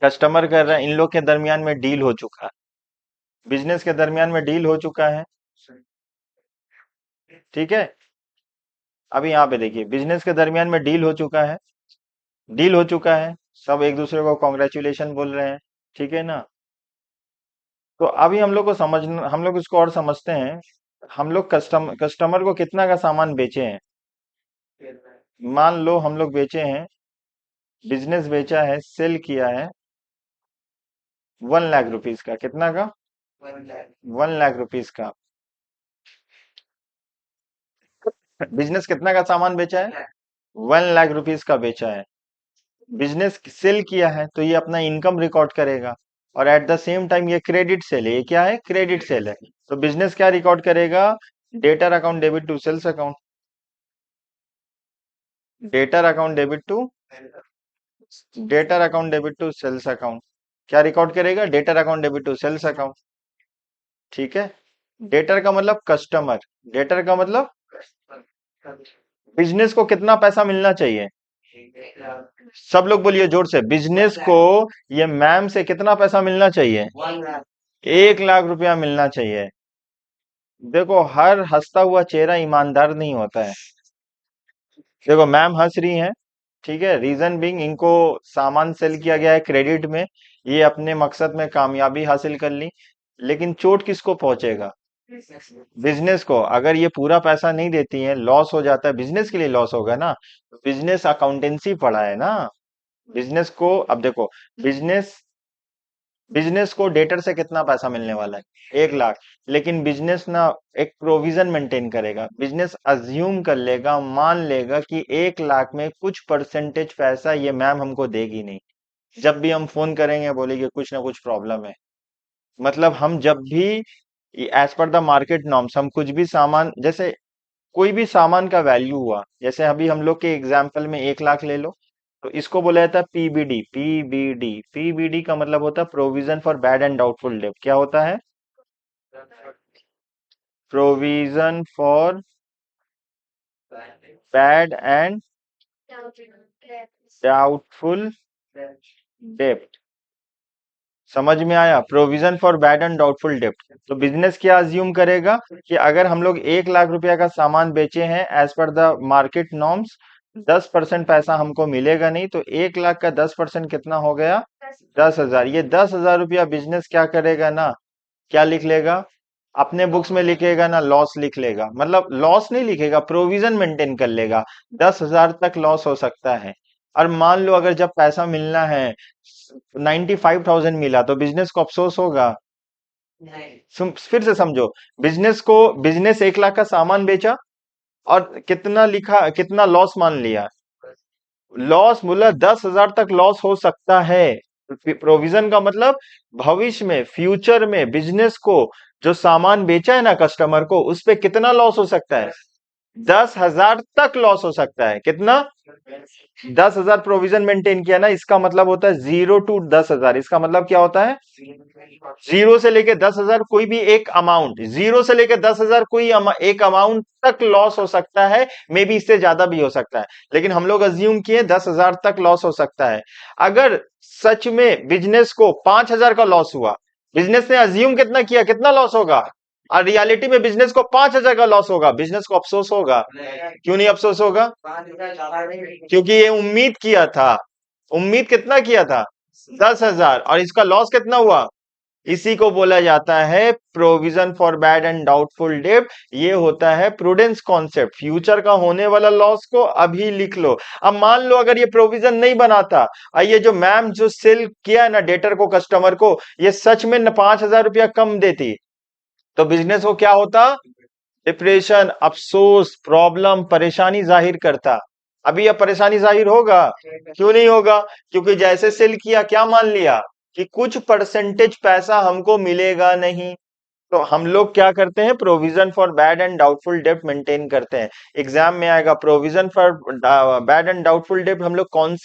कस्टमर कर रहा है। इन लोग के दरमियान में डील हो चुका है, बिजनेस के दरमियान में डील हो चुका है, ठीक है। अभी यहाँ पे देखिए, बिजनेस के दरमियान में डील हो चुका है, डील हो चुका है, सब एक दूसरे को कॉन्ग्रेचुलेशन बोल रहे हैं, ठीक है ना। तो अभी हम लोग को समझना, हम लोग इसको और समझते हैं। हम लोग कस्टमर को कितना का सामान बेचे हैं? मान लो हम लोग बेचे हैं, बिजनेस बेचा है, सेल किया है 1 लाख रुपीज का। कितना का? 1 लाख रुपीज का। बिजनेस कितना का सामान बेचा है? 1 लाख रुपीज का बेचा है। बिजनेस सेल किया है तो ये अपना इनकम रिकॉर्ड करेगा, और एट द सेम टाइम ये क्रेडिट सेल है। ये क्या है? क्रेडिट सेल है। तो बिजनेस क्या रिकॉर्ड करेगा? Debtor account debit to sales account, debtor account debit to, debtor account debit to sales account. क्या रिकॉर्ड करेगा? Debtor account debit to sales account, ठीक है। डेटर का मतलब कस्टमर, डेटर का मतलब बिजनेस को कितना पैसा मिलना चाहिए? सब लोग बोलिए जोर से, बिजनेस को ये मैम से कितना पैसा मिलना चाहिए? 1 लाख रुपया मिलना चाहिए। देखो, हर हंसता हुआ चेहरा ईमानदार नहीं होता है। देखो मैम हंस रही हैं, ठीक है, रीजन बीइंग इनको सामान सेल किया गया है क्रेडिट में, ये अपने मकसद में कामयाबी हासिल कर ली, लेकिन चोट किसको पहुंचेगा? बिजनेस को। अगर ये पूरा पैसा नहीं देती है, लॉस हो जाता है, बिजनेस के लिए लॉस होगा ना। बिजनेस अकाउंटेंसी पढ़ा है ना। बिजनेस को अब देखो, बिजनेस बिजनेस को डेटर से कितना पैसा मिलने वाला है? 1 लाख। लेकिन बिजनेस ना एक प्रोविजन मेंटेन करेगा, बिजनेस अज्यूम कर लेगा, मान लेगा कि 1 लाख में कुछ परसेंटेज पैसा ये मैम हमको देगी नहीं। जब भी हम फोन करेंगे बोलेगी कुछ ना कुछ प्रॉब्लम है। मतलब हम जब भी as per the market norms हम कुछ भी सामान, जैसे कोई भी सामान का वैल्यू हुआ, जैसे अभी हम लोग के एग्जाम्पल में 1 लाख ले लो, तो इसको बोला जाता है पीबीडी। पीबीडी का मतलब होता है provision for bad and doubtful डेब्ट। क्या होता है? Provision for bad and doubtful डेब्ट। समझ में आया? Provision for bad and doubtful डेब्ट। तो बिजनेस क्या अज्यूम करेगा कि अगर हम लोग 1 लाख रुपया का सामान बेचे हैं as per the market norms, 10% पैसा हमको मिलेगा नहीं, तो 1 लाख का 10% कितना हो गया? 10,000। ये 10,000 रुपया बिजनेस क्या करेगा ना, क्या लिख लेगा? अपने बुक्स में लिखेगा ना, लॉस लिख लेगा। मतलब लॉस नहीं लिखेगा, प्रोविजन मेंटेन कर लेगा। 10,000 तक लॉस हो सकता है। और मान लो अगर जब पैसा मिलना है 95,000 मिला, तो बिजनेस को अफसोस होगा? फिर से समझो, बिजनेस 1 लाख का सामान बेचा और कितना लिखा, कितना लॉस मान लिया? लॉस बोला 10,000 तक लॉस हो सकता है। प्रोविजन का मतलब भविष्य में, फ्यूचर में बिजनेस को जो सामान बेचा है ना कस्टमर को, उस पे कितना लॉस हो सकता है? 10,000 तक लॉस हो सकता है। कितना? 10,000 प्रोविजन मेंटेन किया ना, इसका मतलब होता है 0 to 10,000। इसका मतलब क्या होता है? 0 से लेके 10,000 कोई भी एक अमाउंट, 0 से लेके 10,000 कोई एक अमाउंट तक लॉस हो सकता है। मे बी इससे ज्यादा भी हो सकता है, लेकिन हम लोग अज्यूम किए 10,000 तक लॉस हो सकता है। अगर सच में बिजनेस को 5,000 का लॉस हुआ, बिजनेस ने अज्यूम कितना किया, कितना लॉस होगा, और रियलिटी में बिजनेस को 5,000 का लॉस होगा, बिजनेस को अफसोस होगा? क्यों नहीं अफसोस होगा? क्योंकि ये उम्मीद किया था। उम्मीद कितना किया था? 10,000। और इसका लॉस कितना हुआ? इसी को बोला जाता है provision for bad and doubtful डेब्ट। ये होता है प्रूडेंस कॉन्सेप्ट। फ्यूचर का होने वाला लॉस को अभी लिख लो। अब मान लो अगर ये प्रोविजन नहीं बनाता, और ये जो मैम जो सेल किया है ना डेटर को, कस्टमर को, ये सच में 5,000 रुपया कम देती, तो बिजनेस को क्या होता? डिप्रेशन, अफसोस, प्रॉब्लम, परेशानी जाहिर करता। अभी यह परेशानी जाहिर होगा? क्यों नहीं होगा? क्योंकि जैसे सेल किया, क्या मान लिया कि कुछ परसेंटेज पैसा हमको मिलेगा नहीं। तो हम लोग क्या करते हैं? Provision for bad and doubtful डेब्ट मेंटेन करते हैं। एग्जाम में आएगा provision for bad and doubtful डेब्ट हम लोग कौन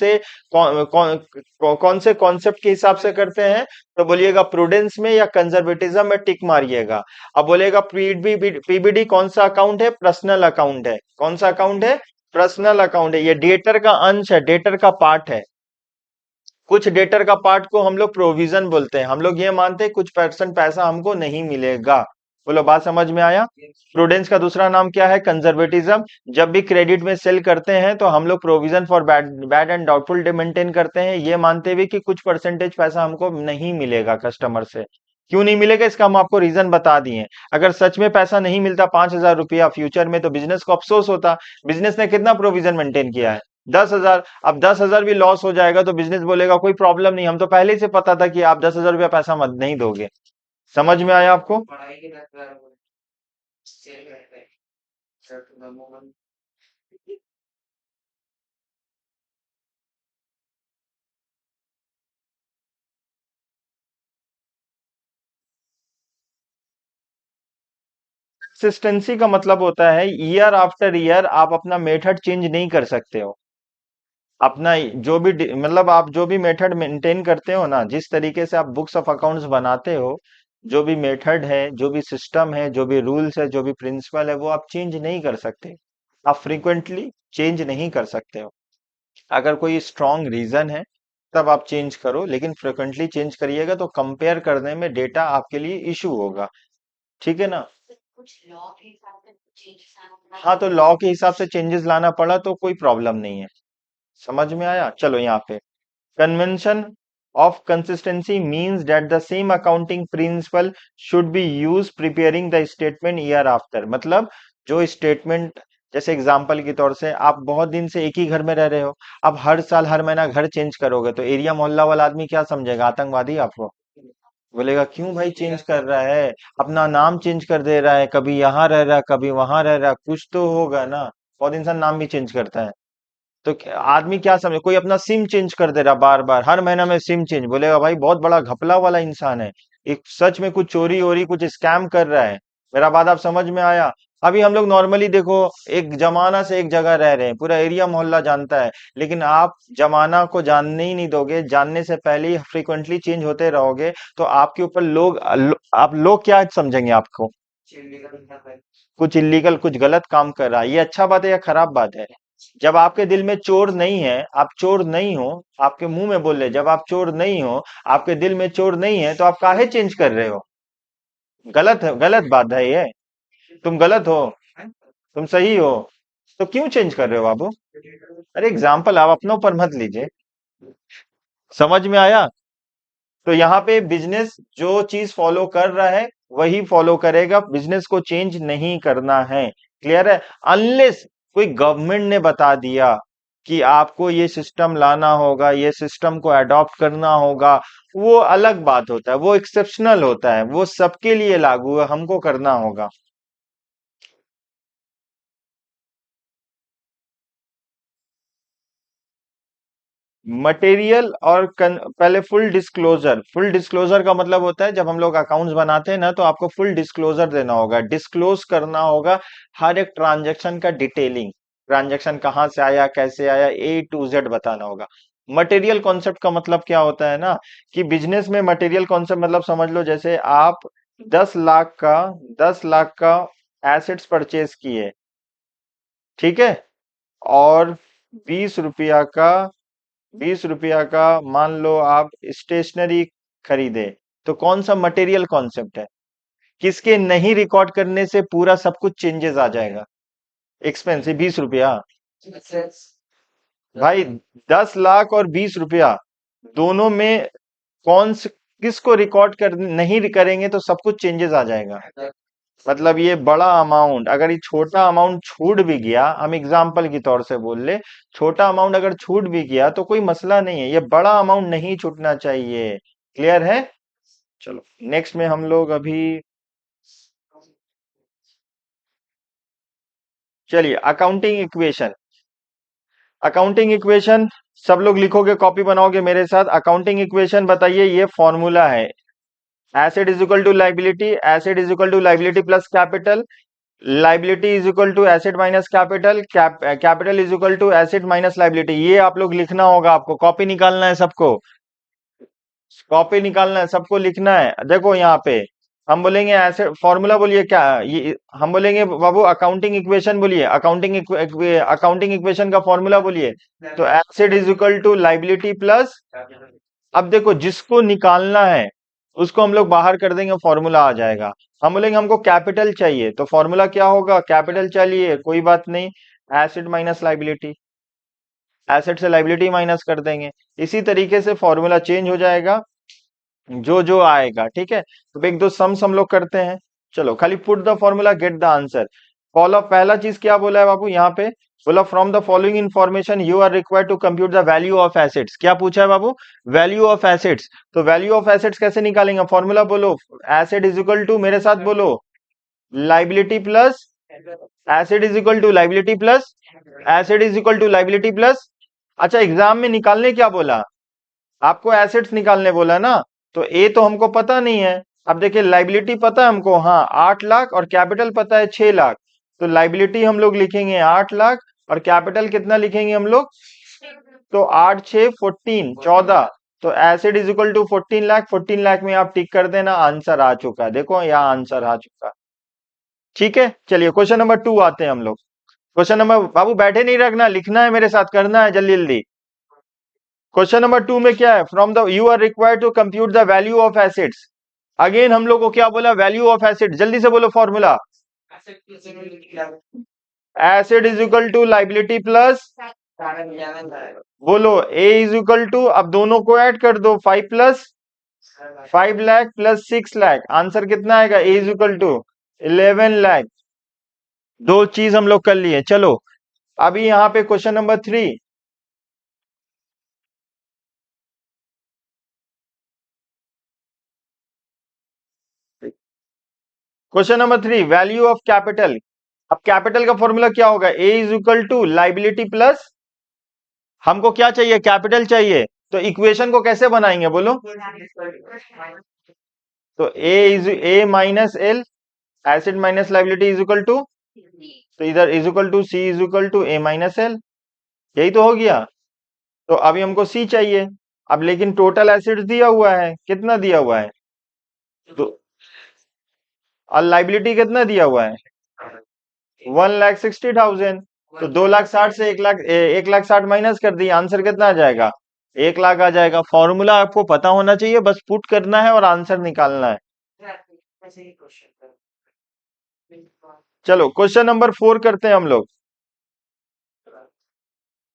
से कॉन्सेप्ट के हिसाब से करते हैं? तो बोलिएगा प्रूडेंस में या कंजर्वेटिज्म में टिक मारिएगा। अब बोलेगा पीबीडी कौन सा अकाउंट है? पर्सनल अकाउंट है। कौन सा अकाउंट है? पर्सनल अकाउंट है। ये डेटर का अंश है, डेटर का पार्ट है। कुछ डेटर का पार्ट को हम लोग प्रोविजन बोलते हैं। हम लोग ये मानते हैं कुछ परसेंट पैसा हमको नहीं मिलेगा। बोलो, बात समझ में आया? प्रूडेंस का दूसरा नाम क्या है? कंजर्वेटिज्म। जब भी क्रेडिट में सेल करते हैं तो हम लोग provision for bad bad and doubtful debt maintain करते हैं, ये मानते हुए कि कुछ परसेंटेज पैसा हमको नहीं मिलेगा कस्टमर से। क्यों नहीं मिलेगा, इसका हम आपको रीजन बता दिए। अगर सच में पैसा नहीं मिलता 5,000 रुपया फ्यूचर में, तो बिजनेस को अफसोस होता। बिजनेस ने कितना प्रोविजन मेंटेन किया है? 10,000। अब 10,000 भी लॉस हो जाएगा तो बिजनेस बोलेगा कोई प्रॉब्लम नहीं, हम तो पहले ही से पता था कि आप 10,000 रुपया पैसा मत नहीं दोगे। समझ में आया आपको? कंसिस्टेंसी का मतलब होता है ईयर आफ्टर ईयर आप अपना मेथड चेंज नहीं कर सकते हो। अपना जो भी मतलब आप जो भी मेथड मेंटेन करते हो ना, जिस तरीके से आप बुक्स ऑफ अकाउंट्स बनाते हो, जो भी मेथड है, जो भी सिस्टम है, जो भी रूल्स है, जो भी प्रिंसिपल है, वो आप चेंज नहीं कर सकते। आप फ्रीक्वेंटली चेंज नहीं कर सकते हो। अगर कोई स्ट्रॉन्ग रीजन है तब आप चेंज करो, लेकिन फ्रिक्वेंटली चेंज करिएगा तो कंपेयर करने में डेटा आपके लिए इशू होगा। ठीक है ना? हाँ, तो लॉ के हिसाब से चेंजेस लाना पड़ा तो कोई प्रॉब्लम नहीं है। समझ में आया? चलो यहाँ पे convention of consistency means that the same accounting principle should be use preparing the statement year after. मतलब जो स्टेटमेंट, जैसे एग्जांपल के तौर से आप बहुत दिन से एक ही घर में रह रहे हो, अब हर साल हर महीना घर चेंज करोगे तो एरिया मोहल्ला वाला आदमी क्या समझेगा? आतंकवादी आपको बोलेगा, क्यों भाई चेंज कर रहा है? अपना नाम चेंज कर दे रहा है, कभी यहाँ रह रहा है कभी वहां रह रहा है, कुछ तो होगा ना। बहुत इंसान नाम भी चेंज करता है। तो आदमी क्या समझे? कोई अपना सिम चेंज कर दे रहा बार बार, हर महीना में सिम चेंज, बोलेगा भाई बहुत बड़ा घपला वाला इंसान है, एक सच में कुछ चोरी वोरी कुछ स्कैम कर रहा है। मेरा बात आप समझ में आया? अभी हम लोग नॉर्मली देखो, एक जमाना से एक जगह रह रहे हैं, पूरा एरिया मोहल्ला जानता है, लेकिन आप जमाना को जानने ही नहीं दोगे, जानने से पहले ही फ्रिक्वेंटली चेंज होते रहोगे, तो आपके ऊपर आप लोग क्या समझेंगे आपको? कुछ इलीगल कुछ गलत काम कर रहा है। ये अच्छा बात है या खराब बात है? जब आपके दिल में चोर नहीं है, आप चोर नहीं हो, आपके मुंह में बोल रहे जब आप चोर नहीं हो, आपके दिल में चोर नहीं है, तो आप काहे चेंज कर रहे हो? गलत है, गलत बात है ये। तुम गलत हो, तुम सही हो, तो क्यों चेंज कर रहे हो बाबू? अरे एग्जाम्पल आप अपनों पर मत लीजिए। समझ में आया? तो यहाँ पे बिजनेस जो चीज फॉलो कर रहा है वही फॉलो करेगा, बिजनेस को चेंज नहीं करना है। क्लियर है? अनलेस कोई गवर्नमेंट ने बता दिया कि आपको ये सिस्टम लाना होगा, ये सिस्टम को अडॉप्ट करना होगा, वो अलग बात होता है, वो एक्सेप्शनल होता है, वो सबके लिए लागू है, हमको करना होगा। मटेरियल और पहले फुल डिस्क्लोजर का मतलब होता है जब हम लोग अकाउंट्स बनाते हैं ना, तो आपको फुल डिस्क्लोजर देना होगा, डिस्क्लोज करना होगा हर एक ट्रांजैक्शन का डिटेलिंग, ट्रांजैक्शन कहाँ से आया कैसे आया A to Z बताना होगा। मटेरियल कॉन्सेप्ट का मतलब क्या होता है ना, कि बिजनेस में मटेरियल कॉन्सेप्ट मतलब समझ लो, जैसे आप 10 लाख का 10 लाख का एसेट्स परचेज किए, ठीक है, और 20 रुपया का 20 रुपया का मान लो आप स्टेशनरी खरीदे, तो कौन सा मटेरियल कॉन्सेप्ट है? किसके नहीं रिकॉर्ड करने से पूरा सब कुछ चेंजेस आ जाएगा? एक्सपेंसिव 20 रुपया। भाई 10 लाख और 20 रुपया दोनों में किसको रिकॉर्ड कर नहीं करेंगे तो सब कुछ चेंजेस आ जाएगा। मतलब ये बड़ा अमाउंट, अगर ये छोटा अमाउंट छूट भी गया, हम एग्जाम्पल के तौर से बोल ले, छोटा अमाउंट अगर छूट भी गया तो कोई मसला नहीं है, ये बड़ा अमाउंट नहीं छूटना चाहिए। क्लियर है? चलो नेक्स्ट में हम लोग अभी, चलिए अकाउंटिंग इक्वेशन। अकाउंटिंग इक्वेशन सब लोग लिखोगे, कॉपी बनाओगे मेरे साथ। अकाउंटिंग इक्वेशन बताइए, ये फॉर्मूला है, asset is equal to liability, asset is equal to liability plus capital, liability is equal to asset minus capital, capital is equal to asset minus liability. ये आप लोग लिखना होगा, आपको कॉपी निकालना है सबको, कॉपी निकालना है सबको, लिखना है। देखो यहाँ पे हम बोलेंगे एसेट फॉर्मूला, बोलिए क्या ये, हम बोलेंगे बाबू अकाउंटिंग इक्वेशन, बोलिए अकाउंटिंग इक्वेशन का फॉर्मूला बोलिए। तो asset is equal to liability plus, अब देखो जिसको निकालना है उसको हम लोग बाहर कर देंगे, फॉर्मूला आ जाएगा। हम बोलेंगे हमको कैपिटल चाहिए, तो फॉर्मूला क्या होगा? कैपिटल चाहिए, कोई बात नहीं, एसेट माइनस लाइबिलिटी, एसेट से लाइबिलिटी माइनस कर देंगे। इसी तरीके से फॉर्मूला चेंज हो जाएगा जो जो आएगा, ठीक है। तो एक दो सम्स हम लोग करते हैं। चलो खाली put the formula get the answer. Follow, पहला चीज क्या बोला है बाबू यहाँ पे? बोला from the following information you are required to compute the value of assets. क्या पूछा है बाबू? Value of assets. तो वैल्यू ऑफ एसेट्स कैसे निकालेंगे? फॉर्मूला बोलो, एसेट इज इक्वल टू, मेरे साथ बोलो, liability plus, asset is equal to liability plus, asset is equal to liability plus. अच्छा एग्जाम में निकालने क्या बोला? आपको एसेट्स निकालने बोला ना, तो ए तो हमको पता नहीं है। अब देखिए लाइबिलिटी पता है हमको, हाँ 8 लाख, और कैपिटल पता है 6 लाख। तो लाइबिलिटी हम लोग लिखेंगे 8 लाख, और कैपिटल कितना लिखेंगे हम लोग? तो 8 6 14 14। तो asset is equal to 14 lakh, 14 lakh में आप टिक कर देना, आंसर आ चुका है, देखो यहाँ आंसर आ चुका। ठीक है, चलिए क्वेश्चन नंबर 2 आते हैं हम लोग। क्वेश्चन नंबर, बाबू बैठे नहीं रखना, लिखना है मेरे साथ, करना है जल्दी जल्दी। क्वेश्चन नंबर 2 में क्या है? From the you are required to compute the value of assets. Again हम लोग को क्या बोला? वैल्यू ऑफ एसिड, जल्दी से बोलो formula. Asset is equal to liability plus बोलो ए इज इक्वल टू, अब दोनों को ऐड कर दो, 5 लाख प्लस 6 लाख, आंसर कितना आएगा? ए इज इक्वल टू 11 लाख। दो चीज हम लोग कर लिए। चलो अभी यहाँ पे question number 3। Question number 3, value of capital. अब कैपिटल का फॉर्मूला क्या होगा? A is equal to liability plus, हमको क्या चाहिए? कैपिटल चाहिए। तो इक्वेशन को कैसे बनाएंगे बोलो? तो A minus L, asset minus liability is equal to, तो इधर is equal to C is equal to A minus L, यही तो हो गया। तो अभी हमको सी चाहिए। अब लेकिन टोटल एसेट्स दिया हुआ है, कितना दिया हुआ है? तो और लाइबिलिटी कितना दिया हुआ है? 1,60,000। तो 2,60,000 से 1,00,000, 1,60,000 माइनस कर दिए, आंसर कितना आ जाएगा? 1,00,000 आ जाएगा। फॉर्मूला आपको पता होना चाहिए, बस पुट करना है और आंसर निकालना है। चलो क्वेश्चन नंबर 4 करते हैं हम लोग।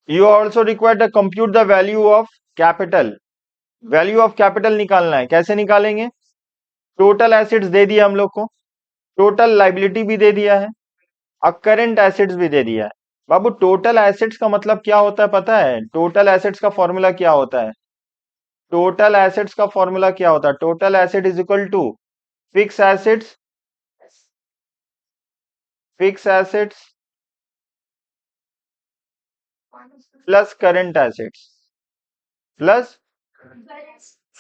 You also required to compute the value of capital. Value of capital निकालना है, कैसे निकालेंगे? टोटल एसिड्स दे दिया हम लोग को, टोटल लाइबिलिटी भी दे दिया है, और करेंट एसिड्स भी दे दिया है। बाबू टोटल एसिड्स का मतलब क्या होता है पता है? टोटल एसिड्स का फॉर्मूला क्या होता है? टोटल एसिड्स का फॉर्मूला क्या होता है? Total asset is equal to fix assets, fix assets plus current assets plus,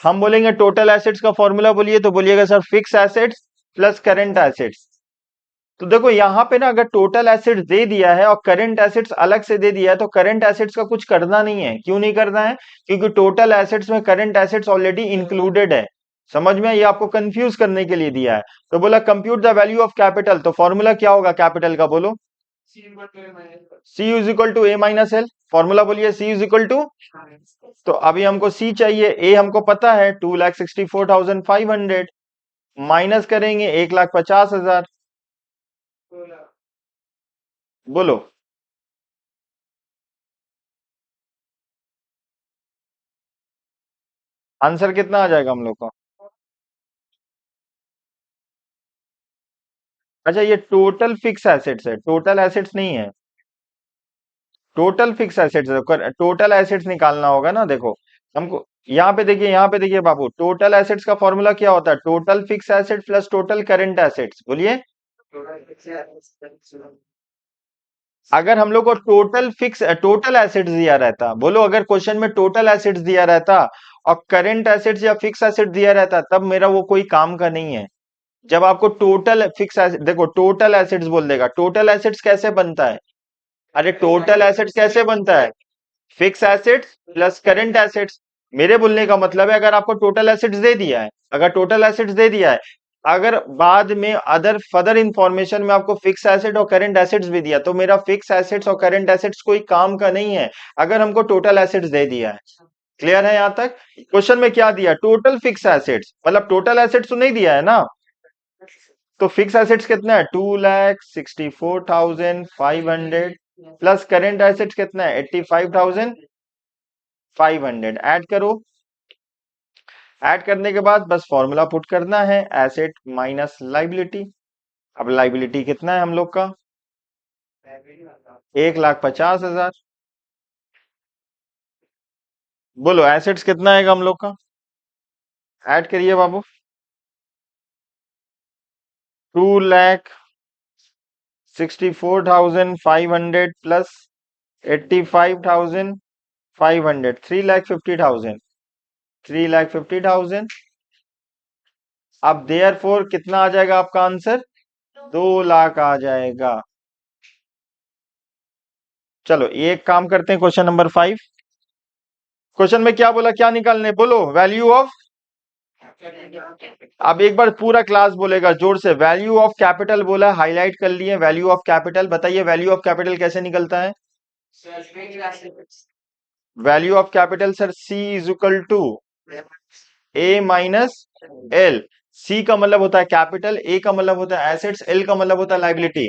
हम बोलेंगे टोटल एसिड्स का फॉर्मूला बोलिए तो बोलिएगा sir fix assets plus current assets. तो देखो यहाँ पे ना, अगर टोटल एसिड्स दे दिया है और करंट एसिड्स अलग से दे दिया है, तो करंट एसिड्स का कुछ करना नहीं है। क्यों नहीं करना है? क्योंकि टोटल एसिड्स में करंट एसिड्स ऑलरेडी इंक्लूडेड है। समझ में? ये आपको कंफ्यूज करने के लिए दिया है। तो बोला compute the value of capital, तो फॉर्मूला क्या होगा कैपिटल का? बोलो C is equal to A minus L. Formula बोलिए सी इज इक्वल टू, तो अभी हमको सी चाहिए, ए हमको पता है 2,64,500, माइनस करेंगे 1,50,000। बोलो आंसर कितना आ जाएगा हम लोग का? अच्छा ये टोटल फिक्स एसेट्स है, टोटल एसेट्स नहीं है, टोटल फिक्स एसेट्स है। टोटल एसेट्स निकालना होगा ना। देखो हमको यहाँ पे देखिए, यहाँ पे देखिए बाबू, टोटल एसेट्स का फॉर्मूला क्या होता है? Total fix asset plus total current assets. बोलिए अगर हम लोग को टोटल एसेट्स दिया रहता, बोलो अगर क्वेश्चन में टोटल एसेट्स दिया रहता और करंट एसेट्स या फिक्स एसेट दिया रहता, तब मेरा वो कोई काम का नहीं है। जब आपको टोटल फिक्स एसेट, देखो टोटल एसेट्स बोल देगा, टोटल एसेट्स कैसे बनता है? अरे टोटल एसेट्स कैसे बनता है? Fix assets plus current assets. मेरे बोलने का मतलब है, अगर आपको टोटल एसेट्स दे दिया है, अगर टोटल एसेट्स दे दिया है, अगर बाद में अदर फर्दर इंफॉर्मेशन में आपको फिक्स एसेट और करंट एसेट्स भी दिया, तो मेरा फिक्स एसेट्स और करंट एसेट्स कोई काम का नहीं है, अगर हमको टोटल एसेट्स दे दिया है। क्लियर है यहां तक? क्वेश्चन में क्या दिया? टोटल फिक्स एसेट्स, मतलब टोटल एसेट्स तो नहीं दिया है ना। तो फिक्स एसेट्स कितना है? 2,64,500 प्लस करेंट एसेट्स कितना है? 85,500। ऐड करो, ऐड करने के बाद बस फॉर्मूला पुट करना है, एसेट माइनस लाइबिलिटी। अब लाइबिलिटी कितना है हम लोग का? 1,50,000। बोलो एसेट्स कितना आएगा हम लोग का? ऐड करिए बाबू। 2,64,500 प्लस 85,500, 3,50,000, 3,50,000। अब देयर फोर कितना आ जाएगा आपका आंसर? 2 लाख आ जाएगा। चलो ये एक काम करते हैं, क्वेश्चन नंबर 5। क्वेश्चन में क्या बोला, क्या निकालने? बोलो वैल्यू ऑफ, अब एक बार पूरा क्लास बोलेगा जोर से, वैल्यू ऑफ कैपिटल बोला, हाईलाइट कर लिए वैल्यू ऑफ कैपिटल। बताइए वैल्यू ऑफ कैपिटल कैसे निकलता है? Value of capital sir C is equal to A minus L. C का मतलब होता है कैपिटल, ए का मतलब होता है एसेट्स, एल का मतलब होता है लाइबिलिटी।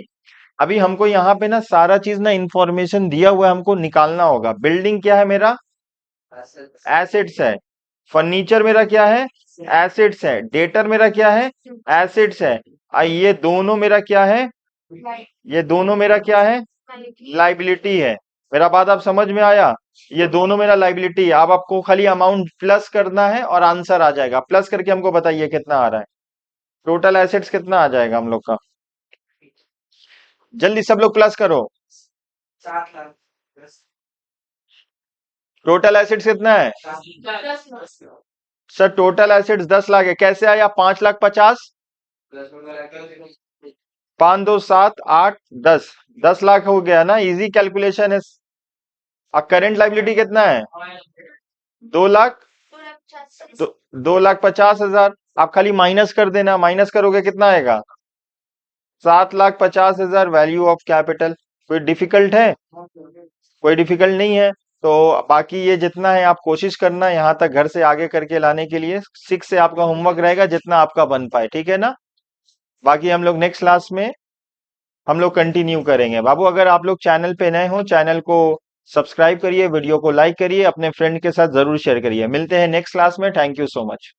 अभी हमको यहाँ पे ना सारा चीज ना इंफॉर्मेशन दिया हुआ है, हमको निकालना होगा। बिल्डिंग क्या है मेरा? एसिड्स है। फर्नीचर मेरा क्या है? एसिड्स है। डेटर मेरा क्या है? एसिड्स है। ये दोनों मेरा क्या है? ये दोनों मेरा क्या है? लाइबिलिटी है। मेरा बात आप समझ में आया? ये दोनों मेरा लाइबिलिटी है। अब आपको खाली अमाउंट प्लस करना है और आंसर आ जाएगा। प्लस करके हमको बताइए कितना आ रहा है। टोटल एसेट्स कितना आ जाएगा हम लोग का? जल्दी सब लोग प्लस करो। टोटल एसेट्स कितना है? सर टोटल एसेट्स 10 लाख है। कैसे आया? 5,50,000। 5, 2, 7, 8, 10। 10 लाख हो गया ना, इजी कैलकुलेशन है। अब करेंट लाइबिलिटी कितना है? 2 लाख। 2,50,000। आप खाली माइनस कर देना, माइनस करोगे कितना आएगा? 7,50,000 वैल्यू ऑफ कैपिटल। कोई डिफिकल्ट है? कोई डिफिकल्ट नहीं है। तो बाकी ये जितना है आप कोशिश करना यहाँ तक घर से आगे करके लाने के लिए। 6 से आपका होमवर्क रहेगा, जितना आपका बन पाए, ठीक है ना? बाकी हम लोग नेक्स्ट क्लास में हम लोग कंटिन्यू करेंगे। बाबू अगर आप लोग चैनल पे नए हो, चैनल को सब्सक्राइब करिए, वीडियो को लाइक करिए, अपने फ्रेंड के साथ जरूर शेयर करिए। मिलते हैं नेक्स्ट क्लास में। Thank you so much.